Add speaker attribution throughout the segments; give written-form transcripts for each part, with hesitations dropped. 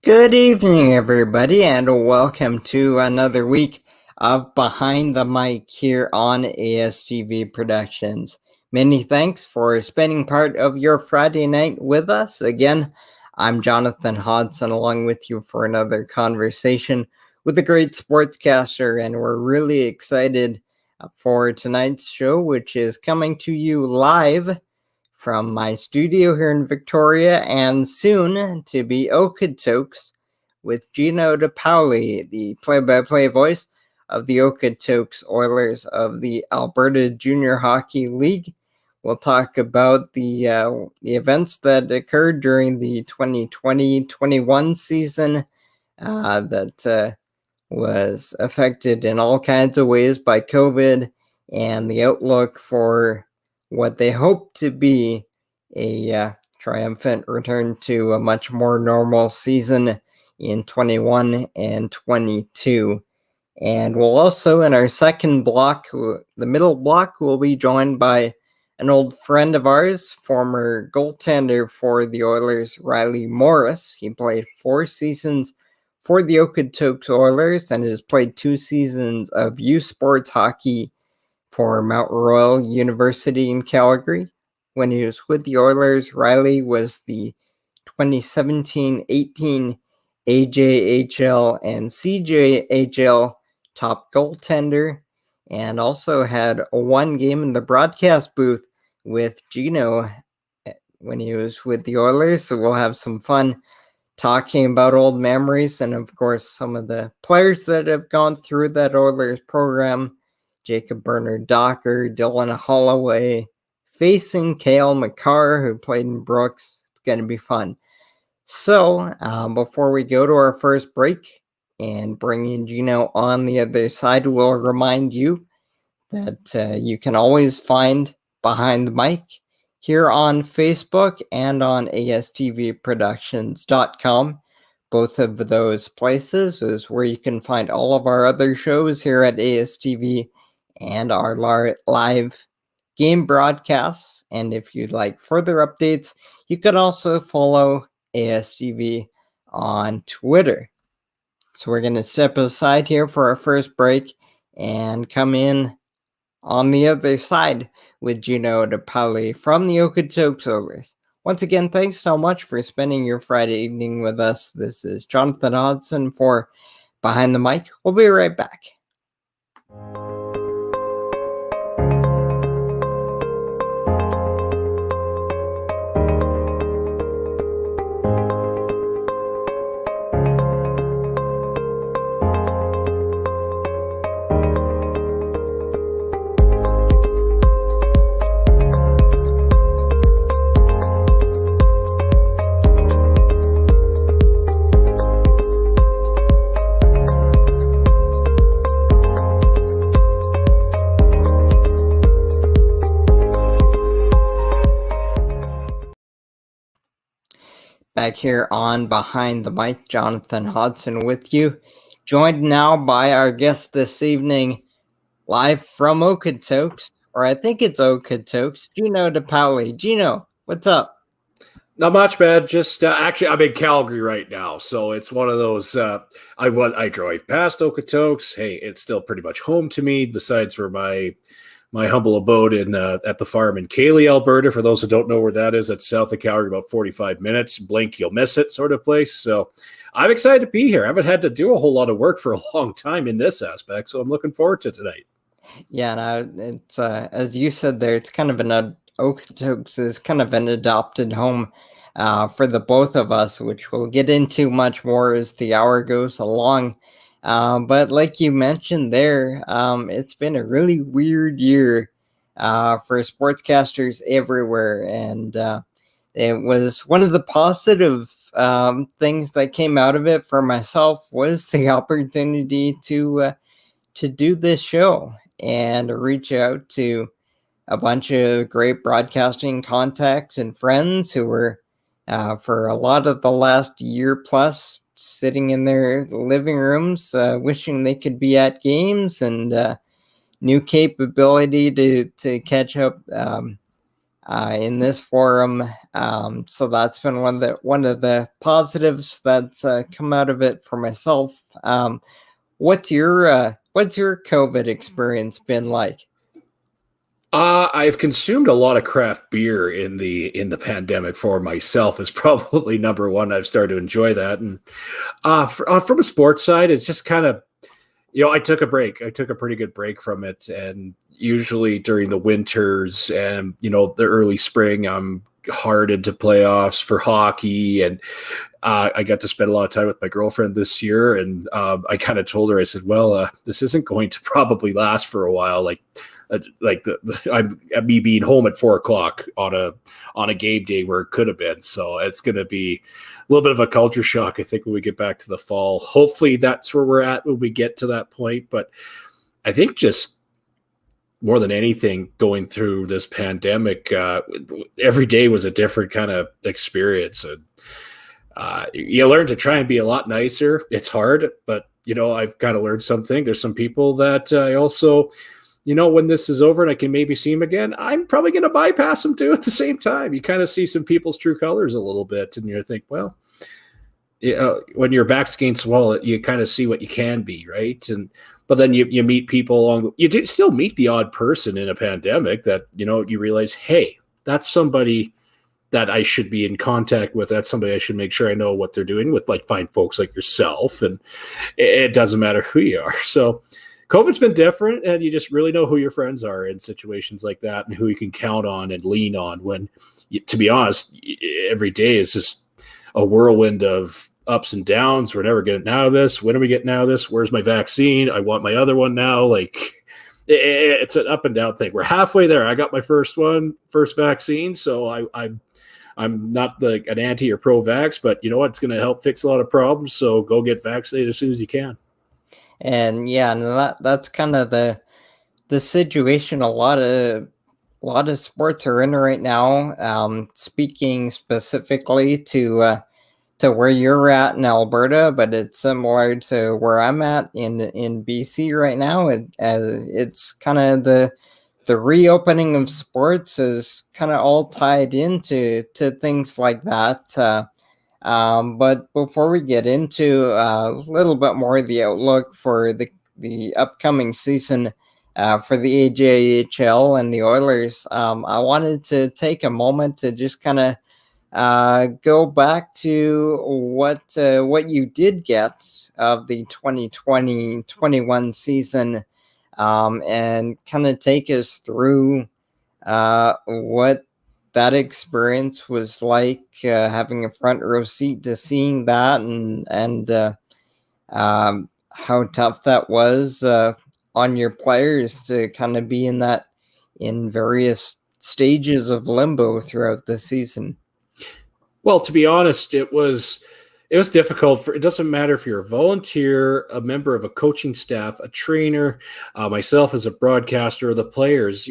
Speaker 1: Good evening, everybody, and welcome to another week of Behind the Mic here on ASTV Productions. Many thanks for spending part of your Friday night with us. Again, I'm Jonathan Hodgson, along with you for another conversation with a great sportscaster, and we're really excited for tonight's show, which is coming to you live from my studio here in Victoria, and soon to be Okotoks with GINO De PAOLI, the play-by-play voice of the Okotoks Oilers of the Alberta Junior Hockey League. We'll talk about the events that occurred during the 2020-21 season that was affected in all kinds of ways by COVID, and the outlook for what they hope to be a triumphant return to a much more normal season in 21 and 22. And we'll also, in our second block, the middle block, we'll be joined by an old friend of ours, former goaltender for the Oilers, Riley Morris. He played 4 seasons for the Okotoks Oilers and has played 2 seasons of youth sports hockey for Mount Royal University in Calgary. When he was with the Oilers, Riley was the 2017-18 AJHL and CJHL top goaltender, and also had one game in the broadcast booth with GINO when he was with the Oilers. So we'll have some fun talking about old memories and, of course, some of the players that have gone through that Oilers program. Jacob Bernard-Docker, Dylan Holloway, facing Cale Makar, who played in Brooks. It's going to be fun. So, before we go to our first break and bring in GINO on the other side, we'll remind you that you can always find Behind the Mic here on Facebook and on astvproductions.com. Both of those places is where you can find all of our other shows here at ASTV and our live game broadcasts. And if you'd like further updates, you can also follow ASTV on Twitter. So we're going to step aside here for our first break and come in on the other side with GINO De PAOLI from the Okotoks Oilers. Once again, thanks so much for spending your Friday evening with us. This is Jonathan Hodgson for Behind the Mic. We'll be right back. Back here on Behind the Mic, Jonathan Hodgson with you, joined now by our guest this evening, live from Okotoks, or I think it's Okotoks, GINO De PAOLI. GINO, what's up?
Speaker 2: Not much, man. Just actually, I'm in Calgary right now, so it's one of those. I drive past Okotoks. Hey, it's still pretty much home to me. Besides for my humble abode in at the farm in Calgary, Alberta. For those who don't know where that is, it's south of Calgary, about 45 minutes. Blink, you'll miss it, sort of place. So I'm excited to be here. I haven't had to do a whole lot of work for a long time in this aspect, so I'm looking forward to tonight.
Speaker 1: Yeah, no, it's as you said there, it's kind of Okotoks is kind of an adopted home for the both of us, which we'll get into much more as the hour goes along. But like you mentioned there, it's been a really weird year for sportscasters everywhere. And it was one of the positive things that came out of it for myself was the opportunity to do this show and reach out to a bunch of great broadcasting contacts and friends who were, for a lot of the last year plus, sitting in their living rooms, wishing they could be at games, and new capability to catch up in this forum. So that's been one of the positives that's come out of it for myself. What's your COVID experience been like?
Speaker 2: I've consumed a lot of craft beer in the pandemic for myself is probably number one. I've started to enjoy that. And from a sports side, it's just kind of, I took a break. I took a pretty good break from it. And usually during the winters and, the early spring, I'm hard into playoffs for hockey. And I got to spend a lot of time with my girlfriend this year. And I kind of told her, I said, well, this isn't going to probably last for a while. I'm me being home at 4:00 on a game day where it could have been. So it's going to be a little bit of a culture shock, I think, when we get back to the fall. Hopefully that's where we're at when we get to that point. But I think just more than anything, going through this pandemic, every day was a different kind of experience. And you learn to try and be a lot nicer. It's hard, but I've kind of learned something. There's some people that I also, when this is over and I can maybe see them again, I'm probably going to bypass them too at the same time. You kind of see some people's true colors a little bit, and you think, well, when your back's against the wall, you kind of see what you can be, right? But then you meet people along. You do still meet the odd person in a pandemic that you realize, hey, that's somebody that I should be in contact with. That's somebody I should make sure I know what they're doing with, like fine folks like yourself. And it doesn't matter who you are. So COVID's been different, and you just really know who your friends are in situations like that and who you can count on and lean on when, to be honest, every day is just a whirlwind of ups and downs. We're never getting out of this. When are we getting out of this? Where's my vaccine? I want my other one now. Like, it's an up and down thing. We're halfway there. I got my first vaccine. So I'm not an anti or pro-vax, but you know what? It's going to help fix a lot of problems. So go get vaccinated as soon as you can.
Speaker 1: And that's kind of the situation a lot of sports are in right now. Speaking specifically to where you're at in Alberta, but it's similar to where I'm at in BC right now. It's kind of the reopening of sports is kind of all tied into things like that. But before we get into a little bit more of the outlook for the upcoming season for the AJHL and the Oilers, I wanted to take a moment to just kind of go back to what you did get of the 2020-21 season, and kind of take us through what that experience was like, having a front row seat to seeing that, and how tough that was on your players to kind of be in various stages of limbo throughout the season.
Speaker 2: Well, to be honest, it was difficult. It doesn't matter if you're a volunteer, a member of a coaching staff, a trainer, myself as a broadcaster, or the players.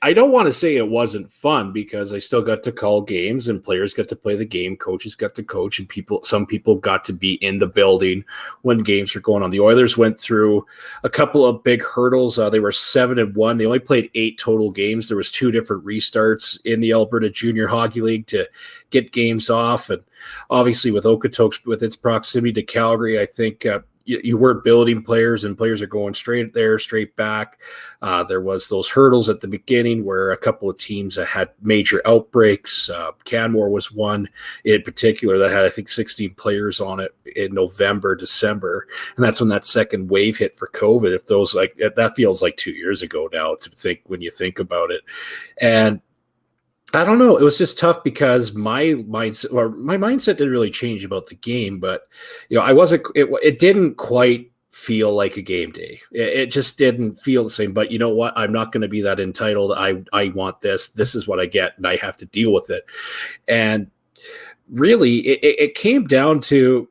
Speaker 2: I don't want to say it wasn't fun, because I still got to call games and players got to play the game, coaches got to coach, and some people got to be in the building when games were going on. The Oilers went through a couple of big hurdles. They were 7-1. They only played 8 total games. There was 2 different restarts in the Alberta Junior Hockey League to get games off. And obviously with Okotoks, with its proximity to Calgary, I think you weren't building players, and players are going straight back. There was those hurdles at the beginning where a couple of teams had major outbreaks. Canmore was one in particular that had, I think, 16 players on it in November, December. And that's when that second wave hit for COVID. If those, like, that feels like 2 years ago now to think, when you think about it. And I don't know. It was just tough because my mindset didn't really change about the game, but I wasn't. It didn't quite feel like a game day. It just didn't feel the same. But you know what? I'm not going to be that entitled. I want this. This is what I get, and I have to deal with it. And really, it came down to,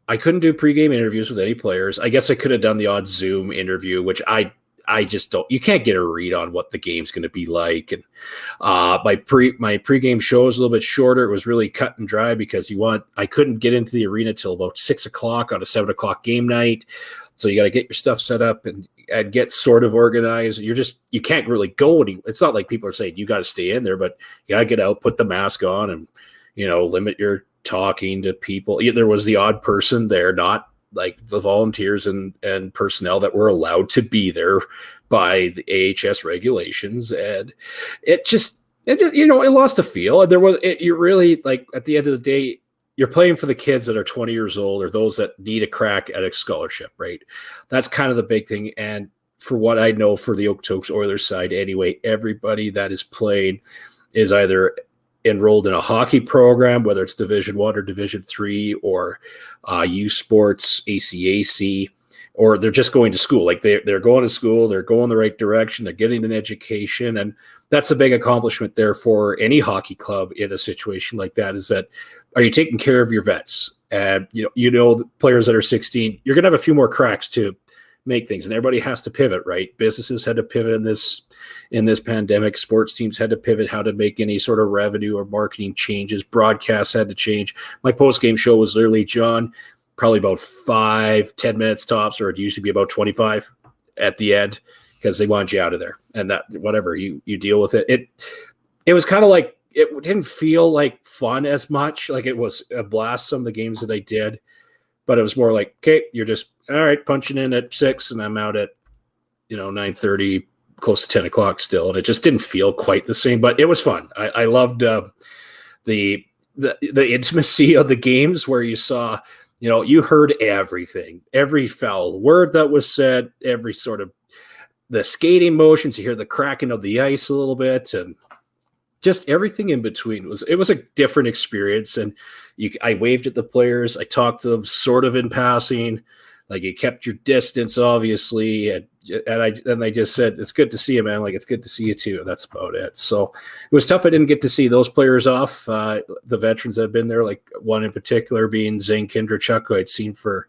Speaker 2: I couldn't do pregame interviews with any players. I guess I could have done the odd Zoom interview, which I just don't. You can't get a read on what the game's going to be like. And my pregame show was a little bit shorter. It was really cut and dry because I couldn't get into the arena till about 6 o'clock on a 7 o'clock game night. So you got to get your stuff set up and get sort of organized. You can't really go it's not like people are saying you got to stay in there, but you got to get out, put the mask on, and, limit your talking to people. There was the odd person there, not like the volunteers and personnel that were allowed to be there by the AHS regulations. And it lost a feel. And you really, like, at the end of the day, you're playing for the kids that are 20 years old or those that need a crack at a scholarship, right? That's kind of the big thing. And for what I know, for the Okotoks Oilers side anyway, everybody that is playing is either enrolled in a hockey program, whether it's Division 1 or Division 3 or U Sports, ACAC, or they're just going to school. Like they're going to school, they're going the right direction, they're getting an education. And that's a big accomplishment there for any hockey club in a situation like that, is that, are you taking care of your vets? And, the players that are 16, you're going to have a few more cracks to make things, and everybody has to pivot, right? Businesses had to pivot in this pandemic. Sports teams had to pivot how to make any sort of revenue or marketing changes. Broadcasts had to change. My post-game show was literally, John, probably about 5-10 minutes tops, or it usually be about 25 at the end, because they want you out of there. And that, whatever, you deal with it. It was kind of like, it didn't feel like fun as much. Like, it was a blast, some of the games that I did, but it was more like, okay, you're just, all right, punching in at 6 and I'm out at, 9:30, close to 10 o'clock still. And it just didn't feel quite the same, but it was fun. I loved the intimacy of the games, where you saw, you heard everything, every foul word that was said, every sort of the skating motions, you hear the cracking of the ice a little bit, and just everything in between. It was a different experience. And I waved at the players. I talked to them sort of in passing, like, you kept your distance, obviously. And I just said, it's good to see you, man. Like, it's good to see you too. That's about it. So it was tough. I didn't get to see those players off. The veterans that have been there, like one in particular being Zane Kindrachuk, who I'd seen for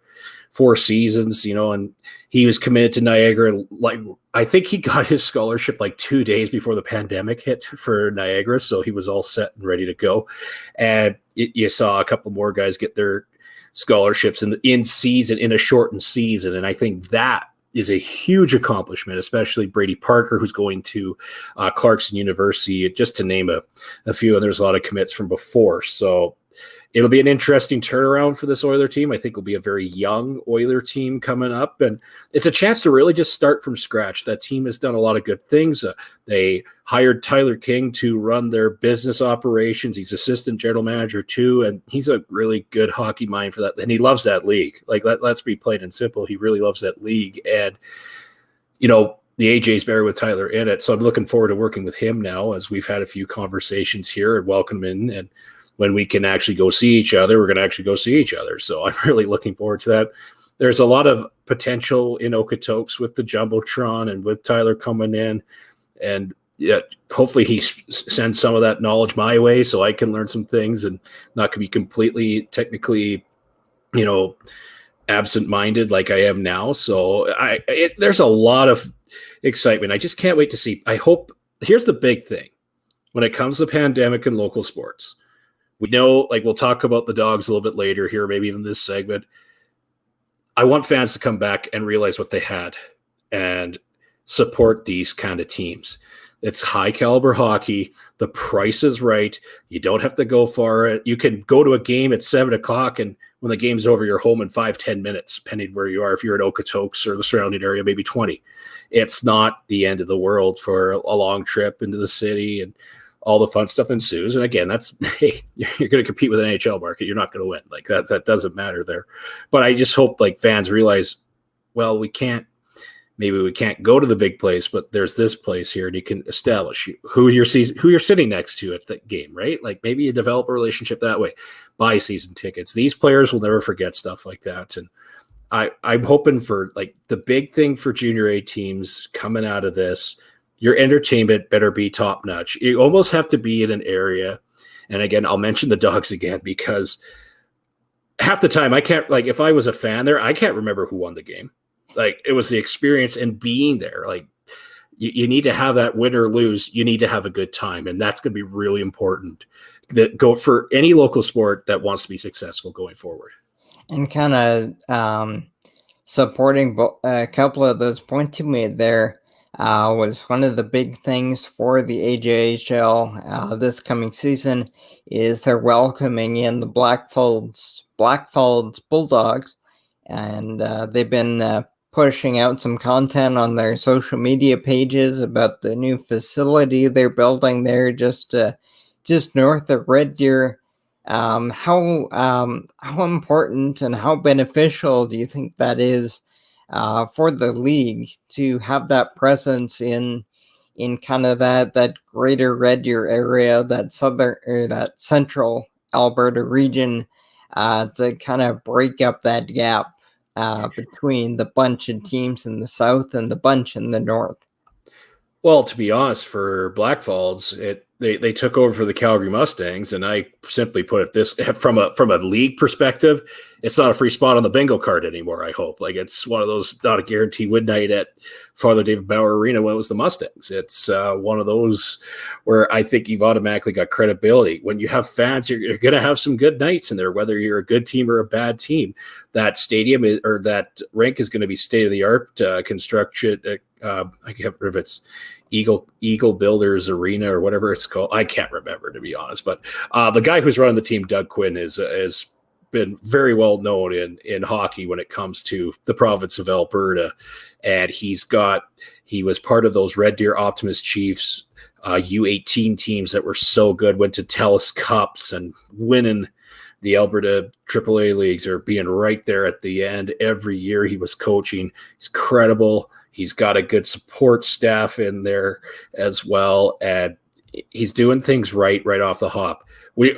Speaker 2: 4 seasons, and he was committed to Niagara. Like, I think he got his scholarship like 2 days before the pandemic hit for Niagara. So he was all set and ready to go. And you saw a couple more guys get their scholarships in season, in a shortened season. And I think that is a huge accomplishment, especially Brady Parker, who's going to Clarkson University, just to name a few. And there's a lot of commits from before. So it'll be an interesting turnaround for this Oiler team. I think it'll be a very young Oiler team coming up, and it's a chance to really just start from scratch. That team has done a lot of good things. They hired Tyler King to run their business operations. He's assistant general manager too, and he's a really good hockey mind for that. And he loves that league. Like, let's be plain and simple. He really loves that league. And, the AJ's better with Tyler in it. So I'm looking forward to working with him now, as we've had a few conversations here, and welcome in. And when we can actually go see each other, we're going to actually go see each other. So I'm really looking forward to that. There's a lot of potential in Okotoks with the Jumbotron and with Tyler coming in. And hopefully he sends some of that knowledge my way so I can learn some things and not be completely technically, absent-minded like I am now. So there's a lot of excitement. I just can't wait to see. Here's the big thing when it comes to pandemic and local sports. We know, like, we'll talk about the Dogs a little bit later here, maybe even this segment. I want fans to come back and realize what they had and support these kind of teams. It's high caliber hockey. The price is right. You don't have to go far. You can go to a game at 7 o'clock, and when the game's over, you're home in 5-10 minutes, depending where you are. If you're at Okotoks or the surrounding area, maybe 20. It's not the end of the world for a long trip into the city, and all the fun stuff ensues. And again, you're going to compete with an NHL market. You're not going to win. Like, that doesn't matter there. But I just hope, like, fans realize, well, we can't go to the big place, but there's this place here, and you can establish who you're sitting next to at the game, right? Like, maybe you develop a relationship that way. Buy season tickets. These players will never forget stuff like that. And I'm hoping for, like, the big thing for junior A teams coming out of this, your entertainment better be top notch. You almost have to be in an area. And again, I'll mention the Dogs again, because half the time I can't, like, if I was a fan there, I can't remember who won the game. Like, it was the experience and being there. Like, you need to have that win or lose. You need to have a good time. And that's going to be really important that go for any local sport that wants to be successful going forward.
Speaker 1: And kind of supporting a couple of those points you made there. Was one of the big things for the AJHL this coming season is they're welcoming in the Blackfalds Bulldogs, and they've been pushing out some content on their social media pages about the new facility they're building there just north of Red Deer. How important and how beneficial do you think that is for the league to have that presence in kind of that greater Red Deer area, that central Alberta region, to kind of break up that gap between the bunch of teams in the south and the bunch in the north?
Speaker 2: Well, to be honest, for Blackfalds, they took over for the Calgary Mustangs, and I simply put it this: from a league perspective, it's not a free spot on the bingo card anymore. I hope it's one of those not a guaranteed win night at Father David Bauer Arena when it was the Mustangs. It's one of those where I think you've automatically got credibility. When you have fans, you're going to have some good nights in there, whether you're a good team or a bad team. That stadium or that rink is going to be state of the art construction. I can't remember if it's Eagle Builders Arena or whatever it's called. I can't remember, to be honest. But the guy who's running the team, Doug Quinn, has been very well known in hockey when it comes to the province of Alberta. And he was part of those Red Deer Optimist Chiefs U18 teams that were so good, went to TELUS Cups and winning the Alberta AAA leagues, or being right there at the end every year he was coaching. He's credible. He's got a good support staff in there as well, and he's doing things right off the hop.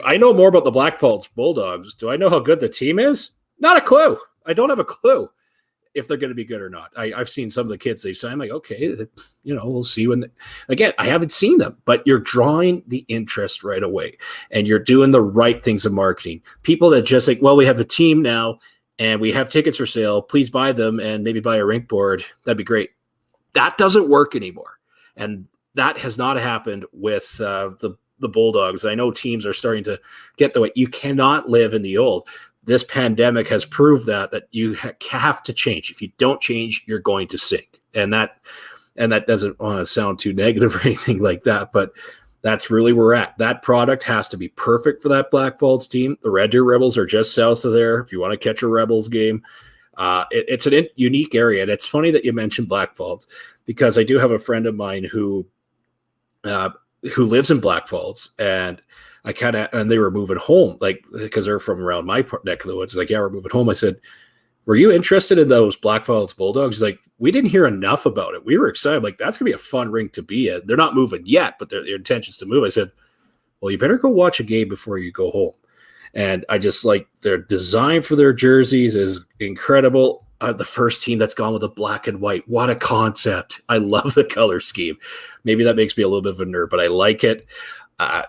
Speaker 2: I know more about the Blackfalds Bulldogs. Do I know how good the team is? Not a clue. I don't have a clue if they're going to be good or not. I've seen some of the kids they've signed. I'm like, okay, we'll see again, I haven't seen them, but you're drawing the interest right away, and you're doing the right things in marketing. People that just like, well, we have a team now, and we have tickets for sale. Please buy them and maybe buy a rink board. That'd be great. That doesn't work anymore. And that has not happened with the Bulldogs. I know teams are starting to get the way. You cannot live in the old. This pandemic has proved that you have to change. If you don't change, you're going to sink. And that doesn't want to sound too negative or anything like that, but that's really where we're at. That product has to be perfect for that Blackfalds team. The Red Deer Rebels are just south of there. If you want to catch a Rebels game, it's a unique area. And it's funny that you mentioned Blackfalds, because I do have a friend of mine who lives in Blackfalds, and and they were moving home, like, because they're from around my neck of the woods. Like, yeah, we're moving home. I said, were you interested in those Blackfalds Bulldogs? He's like, we didn't hear enough about it. We were excited. Like, that's going to be a fun rink to be at. They're not moving yet, but their intention's to move. I said, well, you better go watch a game before you go home. And I just like their design for their jerseys is incredible. The first team that's gone with a black and white. What a concept. I love the color scheme. Maybe that makes me a little bit of a nerd, but I like it.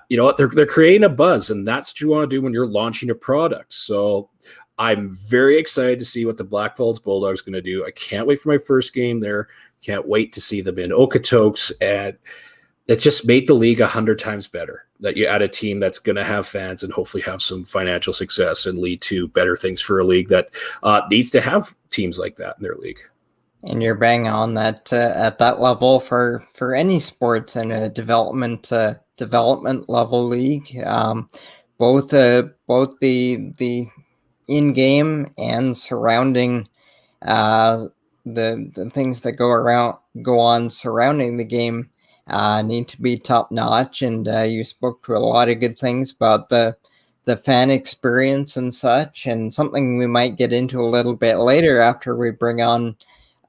Speaker 2: You know what? They're creating a buzz, and that's what you want to do when you're launching a product. So I'm very excited to see what the Blackfalds Bulldogs are going to do. I can't wait for my first game there. Can't wait to see them in Okotoks, and it just made the league 100 times better that you add a team that's going to have fans and hopefully have some financial success and lead to better things for a league that needs to have teams like that in their league.
Speaker 1: And you're bang on that at that level for any sports in a development level league. Both the in-game and surrounding the things that go on surrounding the game need to be top notch. And you spoke to a lot of good things about the fan experience and such, and something we might get into a little bit later after we bring on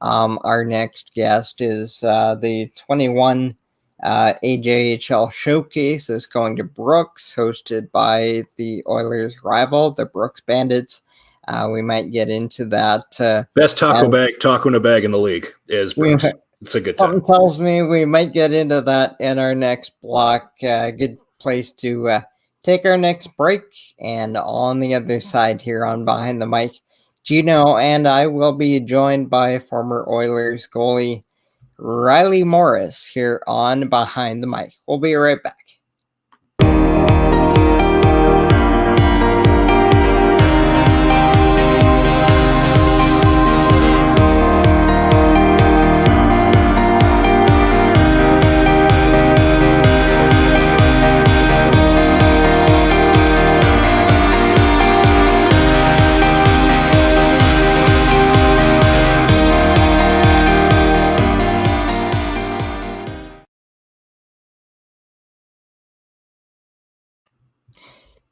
Speaker 1: our next guest is the 21 AJHL Showcase is going to Brooks, hosted by the Oilers' rival, the Brooks Bandits. We might get into that.
Speaker 2: Best taco in a bag in the league is Brooks. It's a good time.
Speaker 1: Something tells me we might get into that in our next block. Good place to take our next break. And on the other side here on Behind the Mic, Gino and I will be joined by former Oilers goalie Riley Morris here on Behind the Mic. We'll be right back.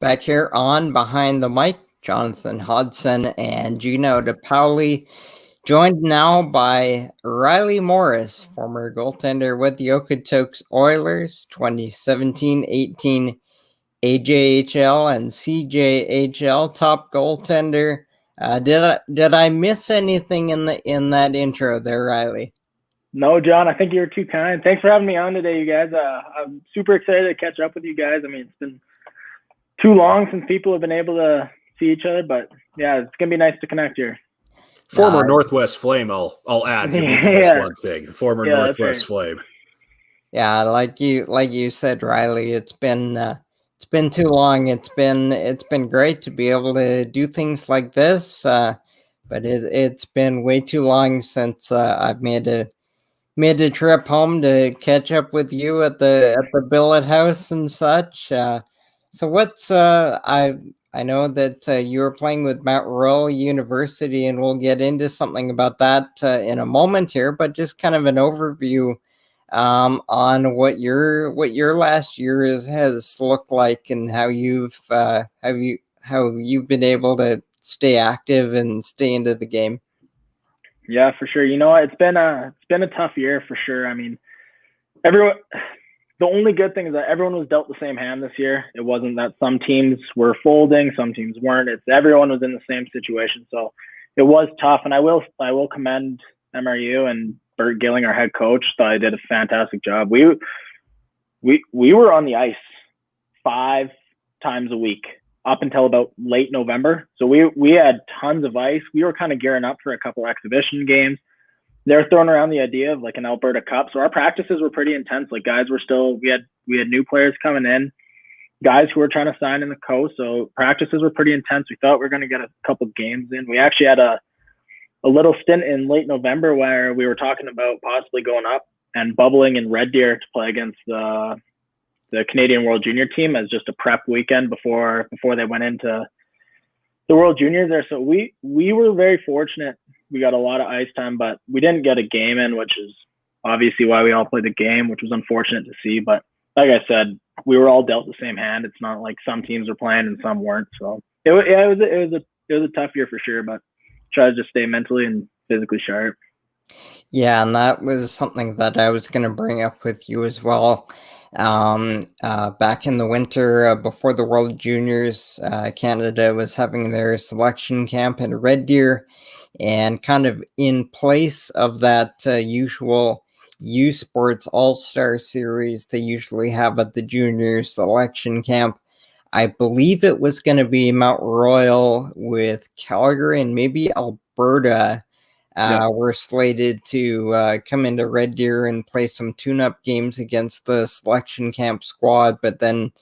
Speaker 1: Back here on Behind the Mic, Jonathan Hodgson and GINO De PAOLI, joined now by Riley Morris, former goaltender with the Okotoks Oilers, 2017-18 AJHL and CJHL top goaltender. Did I miss anything in that intro there, Riley?
Speaker 3: No, John, I think you were too kind. Thanks for having me on today, you guys. I'm super excited to catch up with you guys. I mean, it's been too long since people have been able to see each other, but yeah, it's gonna be nice to connect here.
Speaker 2: Former Northwest Flame, I'll add. That's one thing. Former Northwest Flame.
Speaker 1: Yeah, like you said, Riley, it's been too long. It's been great to be able to do things like this, but it's been way too long since I've made a trip home to catch up with you at the billet house and such. So what's I know that you were playing with Mount Royal University, and we'll get into something about that in a moment here. But just kind of an overview on what your last year has looked like, and how you've been able to stay active and stay into the game.
Speaker 3: Yeah, for sure. You know, it's been a tough year for sure. I mean, the only good thing is that everyone was dealt the same hand this year. It wasn't that some teams were folding, some teams weren't. It's everyone was in the same situation. So it was tough. And I will commend MRU and Bert Gilling, our head coach. Thought he did a fantastic job. We were on the ice 5 times a week up until about late November. So we had tons of ice. We were kind of gearing up for a couple exhibition games. They're throwing around the idea of like an Alberta Cup. So our practices were pretty intense. Like guys were still, we had new players coming in, guys who were trying to sign in the coast. So practices were pretty intense. We thought we were going to get a couple games in. We actually had a little stint in late November where we were talking about possibly going up and bubbling in Red Deer to play against the Canadian World Junior team as just a prep weekend before they went into the World Juniors there. So we were very fortunate. We got a lot of ice time, but we didn't get a game in, which is obviously why we all played the game, which was unfortunate to see. But like I said, we were all dealt the same hand. It's not like some teams were playing and some weren't. So it was a tough year for sure, but try to just stay mentally and physically sharp.
Speaker 1: Yeah, and that was something that I was going to bring up with you as well. Back in the winter before the World Juniors, Canada was having their selection camp in Red Deer, and kind of in place of that usual U Sports All-Star Series they usually have at the junior selection camp, I believe it was going to be Mount Royal with Calgary and maybe Alberta were slated to come into Red Deer and play some tune-up games against the selection camp squad, but then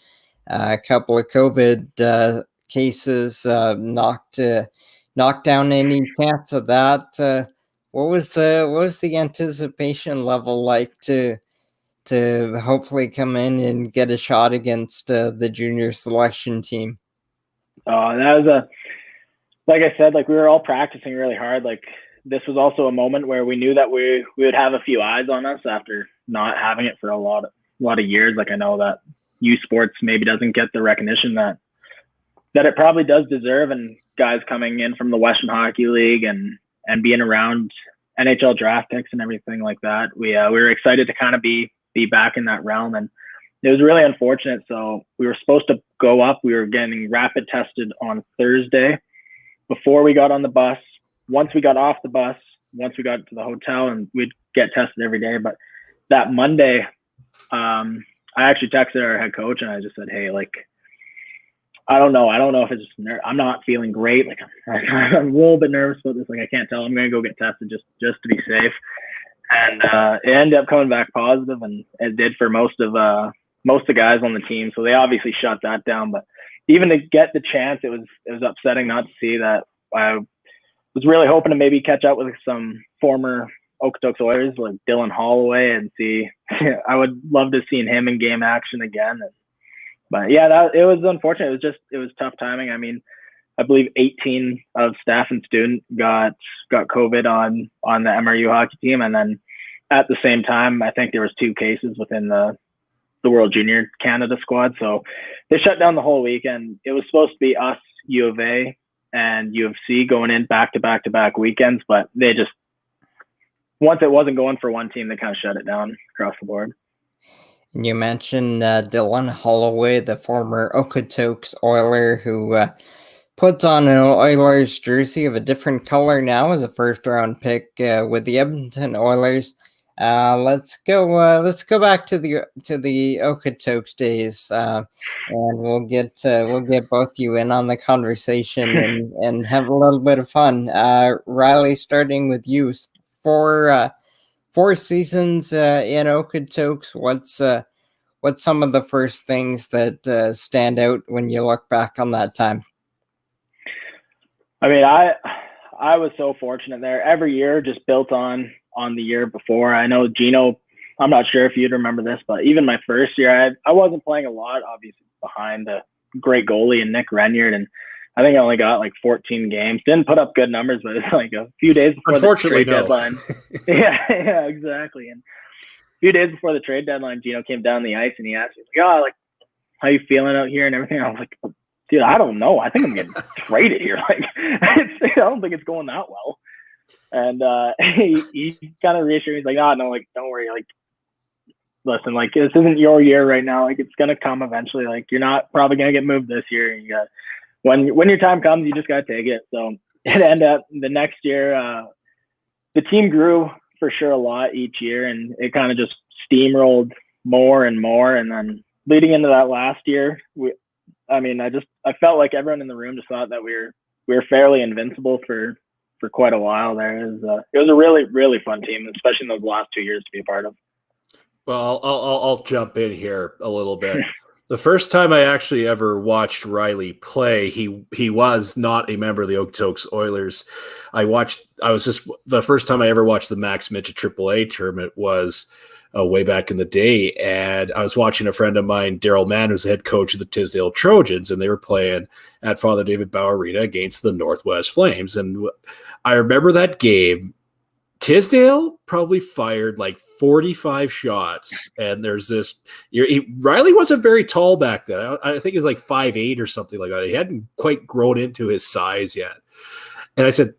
Speaker 1: a couple of COVID cases knocked down any chance of that. What was the anticipation level like to hopefully come in and get a shot against the junior selection team?
Speaker 3: That was like I said, like we were all practicing really hard. Like this was also a moment where we knew that we would have a few eyes on us after not having it for a lot of years. Like I know that U Sports maybe doesn't get the recognition that it probably does deserve, and guys coming in from the Western Hockey League and being around NHL draft picks and everything like that. We were excited to kind of be back in that realm, and it was really unfortunate. So we were supposed to go up. We were getting rapid tested on Thursday before we got on the bus. Once we got off the bus, once we got to the hotel, and we'd get tested every day. But that Monday, I actually texted our head coach and I just said, hey, like, I don't know if it's just I'm not feeling great. Like I'm a little bit nervous about this. Like I can't tell. I'm gonna go get tested just to be safe. And it ended up coming back positive, and it did for most of the guys on the team. So they obviously shut that down. But even to get the chance, it was upsetting not to see that. I was really hoping to maybe catch up with some former Okotoks Oilers like Dylan Holloway and see. I would love to see him in game action again. But yeah, it was unfortunate. It was tough timing. I mean, I believe 18 of staff and student got COVID on the MRU hockey team, and then at the same time, I think there was 2 cases within the the World Junior Canada squad. So they shut down the whole weekend. It was supposed to be us, U of A, and U of C going in back-to-back weekends, but they just, once it wasn't going for one team, they kind of shut it down across the board.
Speaker 1: You mentioned Dylan Holloway, the former Okotoks Oiler, who puts on an Oilers jersey of a different color now as a first-round pick with the Edmonton Oilers. Let's go back to the Okotoks days, and we'll get both you in on the conversation and have a little bit of fun. Riley, starting with you, four seasons in Okotoks. What's some of the first things that stand out when you look back on that time?
Speaker 3: I mean, I was so fortunate there. Every year just built on the year before. I know Gino, I'm not sure if you'd remember this, but even my first year, I wasn't playing a lot, obviously behind a great goalie and Nick Renyard, and I think I only got like 14 games. Didn't put up good numbers, but it's like a few days before the trade deadline. Yeah, exactly. And a few days before the trade deadline, Gino came down the ice and he asked me, like, how you feeling out here and everything? I was like, dude, I don't know. I think I'm getting traded here. Like, I don't think it's going that well. And he kind of reassured me. He's like, oh, no, like, don't worry. Like, listen, like, this isn't your year right now. Like, it's going to come eventually. Like, you're not probably going to get moved this year. You got, when your time comes, you just got to take it. So it ended up the next year, the team grew for sure a lot each year, and it kind of just steamrolled more and more. And then leading into that last year, I felt like everyone in the room just thought that we were fairly invincible for quite a while there. It was a really, really fun team, especially in those last 2 years to be a part of.
Speaker 2: Well, I'll jump in here a little bit. The first time I actually ever watched Riley play, he was not a member of the Okotoks Oilers. The first time I ever watched the Max Mitchell AAA tournament was way back in the day, and I was watching a friend of mine, Daryl Mann, who's the head coach of the Tisdale Trojans, and they were playing at Father David Bauer Arena against the Northwest Flames. And I remember that game. Tisdale probably fired like 45 shots, and there's this. Riley wasn't very tall back then. I think he was like 5'8" or something like that. He hadn't quite grown into his size yet. And I said,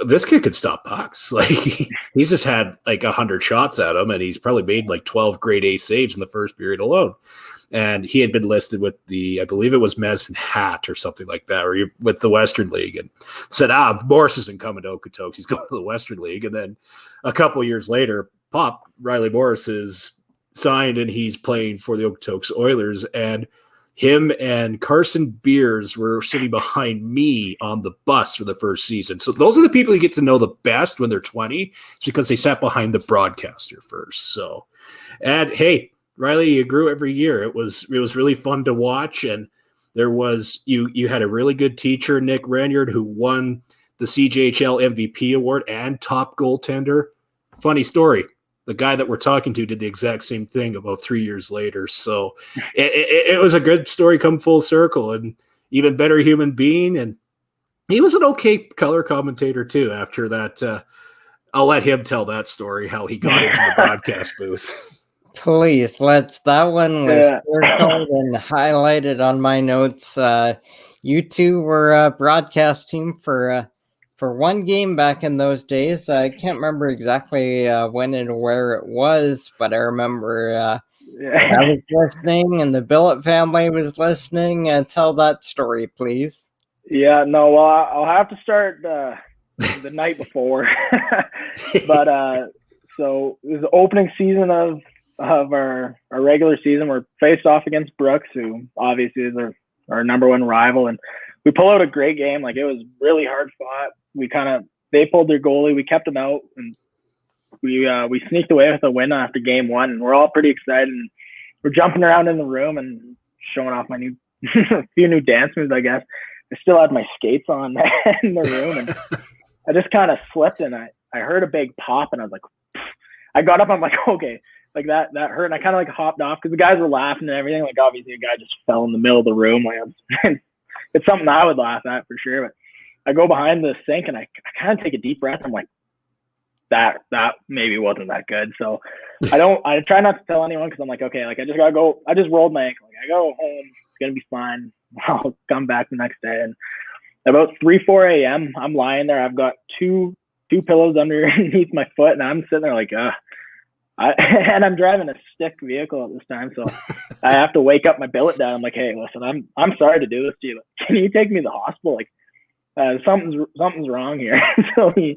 Speaker 2: this kid could stop pucks. Like, he's just had like 100 shots at him, and he's probably made like 12 grade A saves in the first period alone. And he had been listed with I believe it was Medicine Hat or something like that, or with the Western League, and said, Morris isn't coming to Okotoks. He's going to the Western League. And then a couple of years later, Riley Morris is signed, and he's playing for the Okotoks Oilers. And him and Carson Beers were sitting behind me on the bus for the first season. So those are the people you get to know the best when they're 20. It's because they sat behind the broadcaster first. So, and hey, Riley, you grew every year. It was really fun to watch. And there was, you had a really good teacher, Nick Renyard, who won the CJHL MVP award and top goaltender. Funny story. The guy that we're talking to did the exact same thing about 3 years later. So it was a good story come full circle, and even better human being. And he was an okay color commentator too. After that, I'll let him tell that story, how he got into the broadcast booth.
Speaker 1: Please, that one was circled and highlighted on my notes. You two were a broadcast team for one game back in those days. I can't remember exactly when and where it was, but I remember I was listening and the Billet family was listening. Tell that story, please.
Speaker 3: Yeah, no, well, I'll have to start the night before. But so it was the opening season of our regular season. We're faced off against Brooks, who obviously is our number one rival, and we pull out a great game. Like, it was really hard fought. They pulled their goalie, we kept them out, and we sneaked away with a win after game one, and we're all pretty excited, and we're jumping around in the room and showing off my few new dance moves, I guess. I still had my skates on in the room, and I just kind of slipped, and I heard a big pop, and I was like, pfft. I got up, I'm like, okay, like that hurt, and I kind of like hopped off because the guys were laughing and everything. Like, obviously a guy just fell in the middle of the room. Like, it's something I would laugh at for sure. But I go behind the sink and I kind of take a deep breath. I'm like, that maybe wasn't that good. So I try not to tell anyone because I'm like, okay, like I just gotta go. I just rolled my ankle. Like, I go home. It's gonna be fine. I'll come back the next day. And about 4 a.m., I'm lying there. I've got two pillows underneath my foot, and I'm sitting there like, and I'm driving a stick vehicle at this time, so I have to wake up my billet down. I'm like, hey, listen, I'm sorry to do this to you. Can you take me to the hospital? Like, something's wrong here. So he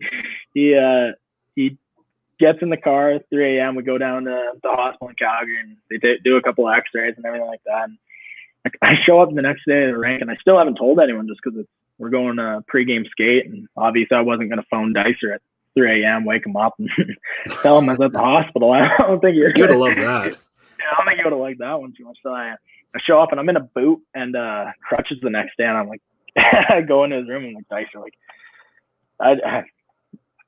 Speaker 3: gets in the car at 3 a.m. We go down to the hospital in Calgary, and they do a couple of X-rays and everything like that. And I show up the next day to the rink, and I still haven't told anyone just because we're going to pregame skate, and obviously I wasn't going to phone Dicer at 3 a.m., wake him up, and tell him I was at the hospital. I don't think you'd
Speaker 2: have loved that.
Speaker 3: Yeah, I don't think you would have liked that one too much. So I show up, and I'm in a boot and crutches the next day, and I'm like, I go into his room, and like, Dicer, like, I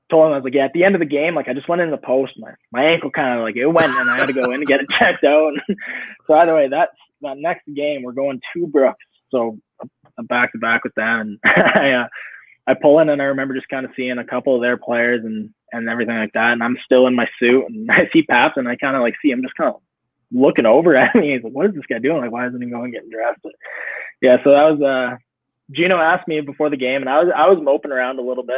Speaker 3: told him, I was like, yeah, at the end of the game, like I just went in the post, my ankle kind of like it went, and I had to go in and get it checked out. So either way, that next game we're going to Brooks, so I'm back to back with them, and I pull in, and I remember just kind of seeing a couple of their players and everything like that, and I'm still in my suit, and I see Paps, and I kind of like see him just kind of looking over at me. He's like, what is this guy doing? Like, why isn't he going and getting dressed? But yeah, so that was Gino asked me before the game, and I was moping around a little bit.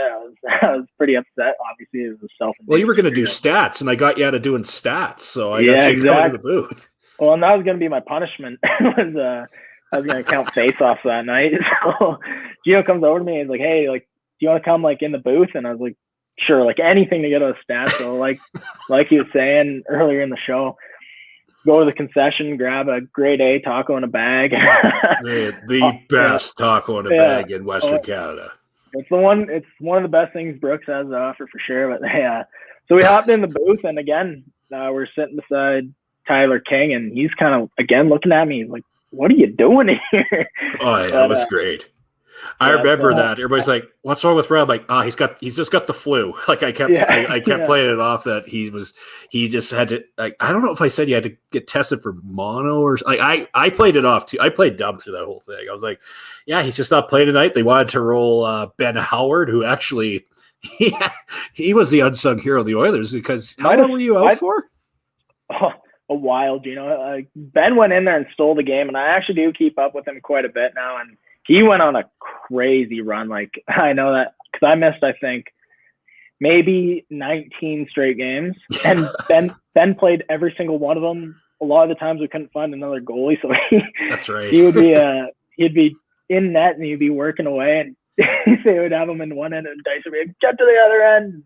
Speaker 3: I was pretty upset. Obviously, it was
Speaker 2: Well, you were going to do stats, and I got you out of doing stats, so I got you going to the booth.
Speaker 3: Well, and that was going to be my punishment. I was going to count face-offs that night. So Gino comes over to me and he's like, hey, like, do you want to come like in the booth? And I was like, sure, like anything to get a stats. So like he was saying earlier in the show, go to the concession, grab a grade A taco in a bag.
Speaker 2: the best taco in a bag in Western Canada.
Speaker 3: It's one of the best things Brooks has to offer for sure. But so we hopped in the booth, and again, we're sitting beside Tyler King, and he's kind of again looking at me. He's like, what are you doing here?
Speaker 2: Oh, yeah, that was great. I remember that. Everybody's like, what's wrong with Brad? I'm like, he's just got the flu. Like I kept playing it off that he just had to, like, I don't know if I said you had to get tested for mono or like, I played it off too. I played dumb through that whole thing. I was like, yeah, he's just not playing tonight. They wanted to roll Ben Howard, who actually, he was the unsung hero of the Oilers because how long were you out for?
Speaker 3: A while, Ben went in there and stole the game, and I actually do keep up with him quite a bit now, and he went on a crazy run. Like, I know that because I missed, I think, maybe 19 straight games, and Ben played every single one of them. A lot of the times we couldn't find another goalie, so
Speaker 2: that's right.
Speaker 3: He'd be in net, and he'd be working away, and they would have him in one end, and Dice would be like, get to the other end.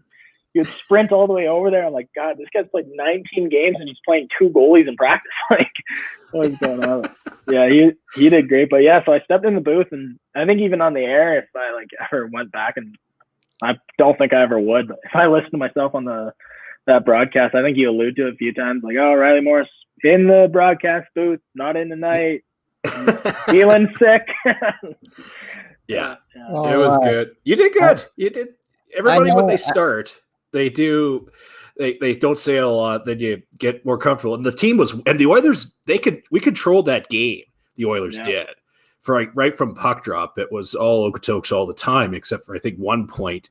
Speaker 3: He would sprint all the way over there. I'm like, God, this guy's played 19 games and he's playing 2 goalies in practice. Like, what is going on? Yeah, he did great. But yeah, so I stepped in the booth, and I think even on the air, if I like ever went back, and I don't think I ever would, but if I listened to myself on that broadcast, I think you allude to it a few times, like, oh, Riley Morris in the broadcast booth, not in tonight, feeling sick.
Speaker 2: Yeah, it was good. You did good. You did. Everybody, when they start, they don't say a lot, then you get more comfortable. And the team and the Oilers, we controlled that game. The Oilers did. For like right from puck drop, it was all Okotoks all the time, except for I think one point.